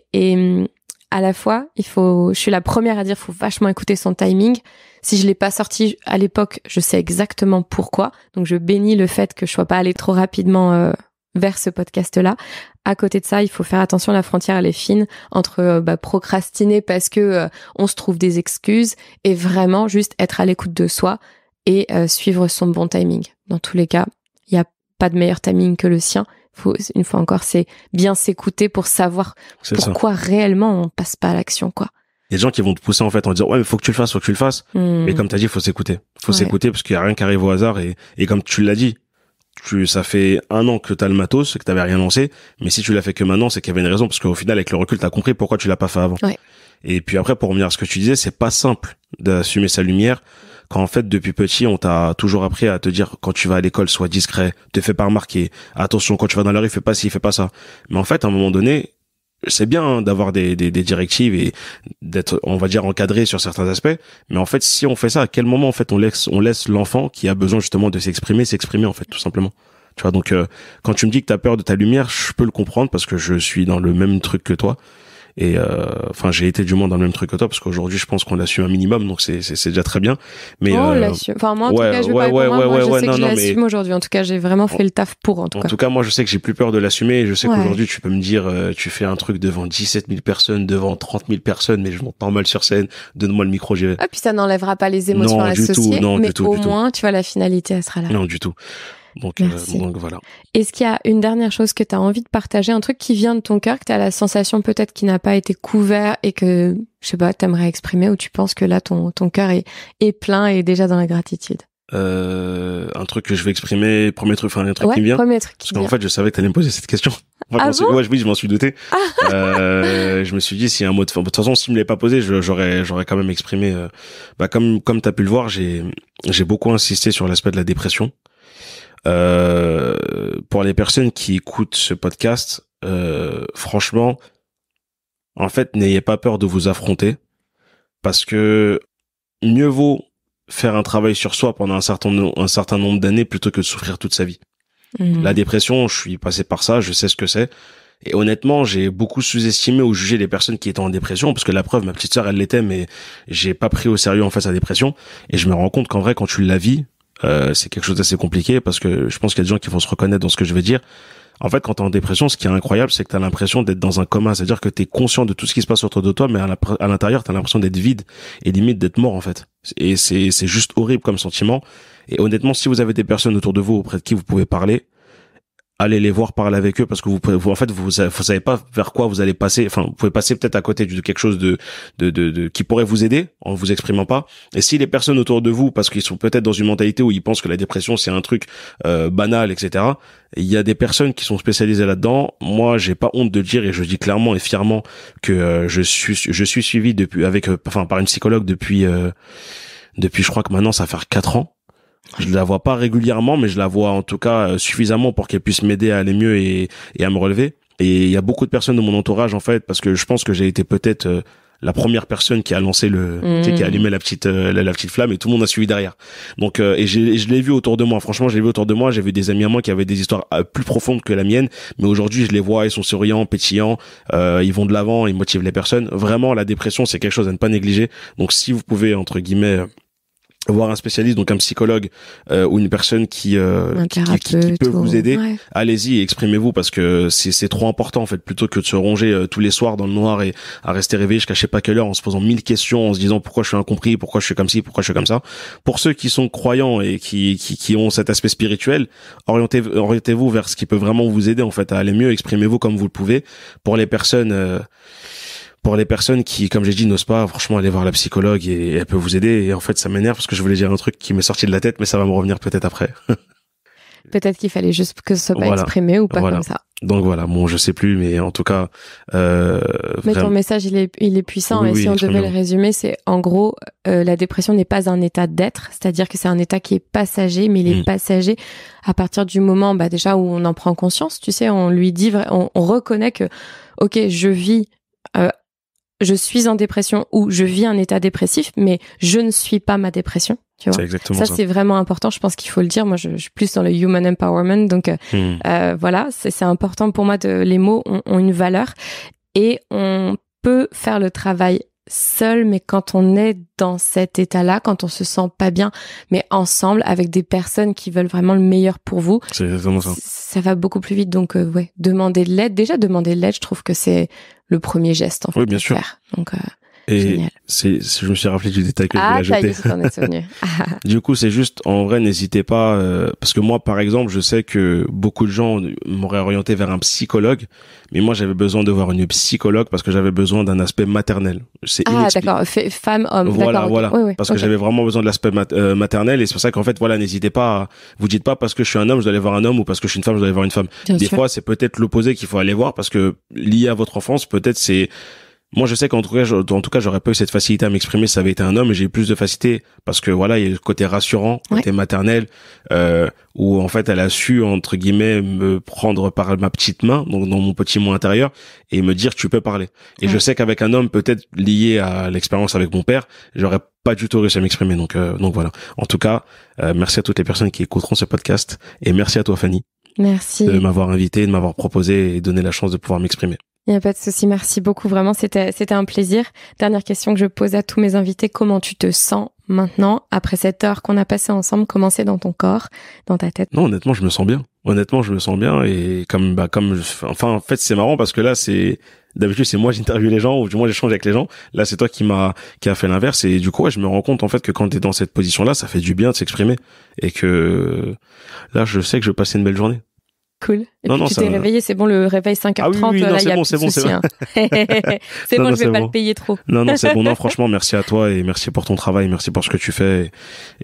à la fois, je suis la première à dire, faut vachement écouter son timing. Si je l'ai pas sorti à l'époque, je sais exactement pourquoi. Donc je bénis le fait que je sois pas allée trop rapidement vers ce podcast-là. À côté de ça, il faut faire attention, la frontière elle est fine entre procrastiner parce que on se trouve des excuses et vraiment juste être à l'écoute de soi et suivre son bon timing. Dans tous les cas, il y a pas de meilleur timing que le sien. Une fois encore, c'est bien s'écouter pour savoir pourquoi réellement on passe pas à l'action, quoi. Il y a des gens qui vont te pousser en fait en disant ouais mais faut que tu le fasses. Mais comme t'as dit, faut s'écouter. Faut s'écouter parce qu'il y a rien qui arrive au hasard et comme tu l'as dit, ça fait 1 an que t'as le matos, que t'avais rien lancé, mais si tu l'as fait que maintenant, c'est qu'il y avait une raison, parce qu'au final, avec le recul, t'as compris pourquoi tu l'as pas fait avant. Ouais. Et puis après, pour revenir à ce que tu disais, c'est pas simple d'assumer sa lumière, quand en fait, depuis petit, on t'a toujours appris à te dire, quand tu vas à l'école, sois discret, te fais pas remarquer, attention, quand tu vas dans la rue, fais pas ci, fais pas ça. Mais en fait, à un moment donné, c'est bien d'avoir des directives et d'être, on va dire, encadré sur certains aspects. Mais en fait, si on fait ça, à quel moment, en fait, on laisse l'enfant qui a besoin justement de s'exprimer, en fait, tout simplement. Tu vois, donc, quand tu me dis que t'as peur de ta lumière, je peux le comprendre parce que je suis dans le même truc que toi. Et enfin j'ai été du moins dans le même truc que toi parce qu'aujourd'hui je pense qu'on l'assume un minimum, donc c'est déjà très bien. Mais on l'assume. Enfin moi en tout cas je veux pas pour moi, je sais que je l'assume aujourd'hui. En tout cas j'ai vraiment fait le taf pour en tout cas moi je sais que j'ai plus peur de l'assumer et je sais qu'aujourd'hui tu peux me dire tu fais un truc devant 17 000 personnes, devant 30 000 personnes, mais je monte normal sur scène, donne-moi le micro, j'y vais. Ah puis ça n'enlèvera pas les émotions associées, mais au moins tu vois la finalité elle sera là. Non du tout. Donc voilà. Est-ce qu'il y a une dernière chose que tu as envie de partager, un truc qui vient de ton cœur, que tu as la sensation peut-être qui n'a pas été couvert et que, je sais pas, t'aimerais exprimer, ou tu penses que là ton cœur est plein et déjà dans la gratitude? Un truc que je vais exprimer, un truc qui me vient. Parce qu'en fait, je savais que t'allais me poser cette question. Oui, je m'en suis douté. Je me suis dit, s'il y a un mot de fin, de toute façon, s'il me l'avait pas posé, j'aurais quand même exprimé, comme t'as pu le voir, j'ai beaucoup insisté sur l'aspect de la dépression. Pour les personnes qui écoutent ce podcast, franchement, en fait, n'ayez pas peur de vous affronter parce que mieux vaut faire un travail sur soi pendant un certain nombre d'années plutôt que de souffrir toute sa vie. La dépression, je suis passé par ça, je sais ce que c'est. Et honnêtement, j'ai beaucoup sous-estimé ou jugé les personnes qui étaient en dépression parce que la preuve, ma petite sœur, elle l'était, mais j'ai pas pris au sérieux en fait sa dépression. Et je me rends compte qu'en vrai, quand tu la vis, c'est quelque chose d'assez compliqué parce que je pense qu'il y a des gens qui vont se reconnaître dans ce que je vais dire. En fait, quand t'es en dépression, ce qui est incroyable, c'est que t'as l'impression d'être dans un coma. C'est-à-dire que t'es conscient de tout ce qui se passe autour de toi, mais à l'intérieur, t'as l'impression d'être vide et limite d'être mort, en fait. Et c'est juste horrible comme sentiment. Et honnêtement, si vous avez des personnes autour de vous auprès de qui vous pouvez parler, allez les voir, parler avec eux parce que vous savez pas vers quoi vous allez passer. Enfin, vous pouvez passer peut-être à côté de quelque chose de qui pourrait vous aider en vous exprimant pas. Et si les personnes autour de vous, parce qu'ils sont peut-être dans une mentalité où ils pensent que la dépression c'est un truc banal, etc. Il y a des personnes qui sont spécialisées là-dedans. Moi, j'ai pas honte de le dire et je dis clairement et fièrement que je suis suivi par une psychologue depuis je crois que maintenant ça fait 4 ans. Je la vois pas régulièrement, mais je la vois en tout cas suffisamment pour qu'elle puisse m'aider à aller mieux et à me relever. Et il y a beaucoup de personnes de mon entourage en fait, parce que je pense que j'ai été peut-être la première personne qui a lancé tu sais, qui a allumé la petite flamme et tout le monde a suivi derrière. Donc et je l'ai vu autour de moi. Franchement, je l'ai vu autour de moi. J'ai vu des amis à moi qui avaient des histoires plus profondes que la mienne, mais aujourd'hui je les vois, ils sont souriants, pétillants, ils vont de l'avant, ils motivent les personnes. Vraiment, la dépression c'est quelque chose à ne pas négliger. Donc si vous pouvez entre guillemets voir un spécialiste, donc un psychologue ou une personne qui peut vous aider, allez-y et exprimez-vous parce que c'est trop important en fait, plutôt que de se ronger tous les soirs dans le noir et à rester réveillé jusqu'à je sais pas quelle heure en se posant 1000 questions, en se disant pourquoi je suis incompris, pourquoi je suis comme ci, pourquoi je suis comme ça. Pour ceux qui sont croyants et qui ont cet aspect spirituel, orientez-vous vers ce qui peut vraiment vous aider en fait à aller mieux, exprimez-vous comme vous le pouvez. Pour les personnes qui, comme j'ai dit, n'osent pas, franchement, aller voir la psychologue et elle peut vous aider. Et en fait, ça m'énerve parce que je voulais dire un truc qui m'est sorti de la tête, mais ça va me revenir peut-être après. Peut-être qu'il fallait juste que ce soit pas exprimé ou pas comme ça. Donc voilà, bon, je sais plus, mais en tout cas... mais ton message, il est puissant. Et si on devait le résumer, c'est en gros, la dépression n'est pas un état d'être, c'est-à-dire que c'est un état qui est passager, mais il est passager à partir du moment déjà où on en prend conscience. Tu sais, on lui dit, on reconnaît que, ok, je vis... je suis en dépression ou je vis un état dépressif, mais je ne suis pas ma dépression. Tu vois, c'est exactement ça. Ça, c'est vraiment important. Je pense qu'il faut le dire. Moi, je suis plus dans le human empowerment. Donc, voilà, c'est important pour moi. Les mots ont une valeur et on peut faire le travail seul, mais quand on est dans cet état-là, quand on se sent pas bien, mais ensemble avec des personnes qui veulent vraiment le meilleur pour vous, c'est exactement ça. Ça va beaucoup plus vite. Donc ouais, demander de l'aide. Déjà demander de l'aide, je trouve que c'est le premier geste en fait. Oui, bien sûr. Faire. Donc et génial. je me suis rappelé du détail que je voulais ajouter. Ah, ça y est, tu t'en es souvenu. Du coup, c'est juste, en vrai, n'hésitez pas, parce que moi, par exemple, je sais que beaucoup de gens m'auraient orienté vers un psychologue, mais moi, j'avais besoin de voir une psychologue parce que j'avais besoin d'un aspect maternel. C'est d'accord, femme, homme. Voilà, voilà. Okay. Oui, parce que j'avais vraiment besoin de l'aspect maternel, et c'est pour ça qu'en fait, voilà, n'hésitez pas, vous dites pas parce que je suis un homme, je dois aller voir un homme, ou parce que je suis une femme, je dois aller voir une femme. Des fois, c'est peut-être l'opposé qu'il faut aller voir, parce que lié à votre enfance, peut-être c'est... Moi, je sais qu'en tout cas, j'aurais pas eu cette facilité à m'exprimer si ça avait été un homme, et j'ai eu plus de facilité parce que voilà, il y a le côté rassurant, côté maternel, où en fait, elle a su, entre guillemets, me prendre par ma petite main, donc dans mon petit moi intérieur, et me dire, tu peux parler. Et je sais qu'avec un homme, peut-être lié à l'expérience avec mon père, j'aurais pas du tout réussi à m'exprimer. Donc voilà. En tout cas, merci à toutes les personnes qui écouteront ce podcast, et merci à toi, Fanny. Merci. De m'avoir invité, de m'avoir proposé et donné la chance de pouvoir m'exprimer. Il n'y a pas de souci, merci beaucoup. Vraiment, c'était un plaisir. Dernière question que je pose à tous mes invités. Comment tu te sens maintenant, après cette heure qu'on a passée ensemble? Comment c'est dans ton corps, dans ta tête? Non, honnêtement, je me sens bien. Et en fait, c'est marrant parce que là, d'habitude, c'est moi j'interviewe les gens, ou du moins j'échange avec les gens. Là, c'est toi qui a fait l'inverse. Et du coup, je me rends compte, en fait, que quand t'es dans cette position-là, ça fait du bien de s'exprimer. Et que là, je sais que je vais passer une belle journée. Cool. Et puis tu t'es réveillé, c'est bon, le réveil 5h30, oui, là, c'est bon. C'est bon, je vais pas le payer trop. Non, c'est bon. Non, franchement, merci à toi et merci pour ton travail, merci pour ce que tu fais.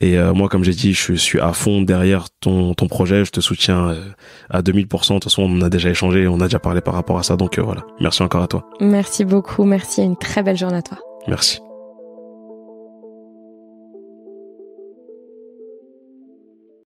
Et moi, comme j'ai dit, je suis à fond derrière ton projet, je te soutiens à 2000%. De toute façon, on a déjà échangé, on a déjà parlé par rapport à ça, donc voilà. Merci encore à toi. Merci beaucoup, merci, une très belle journée à toi. Merci.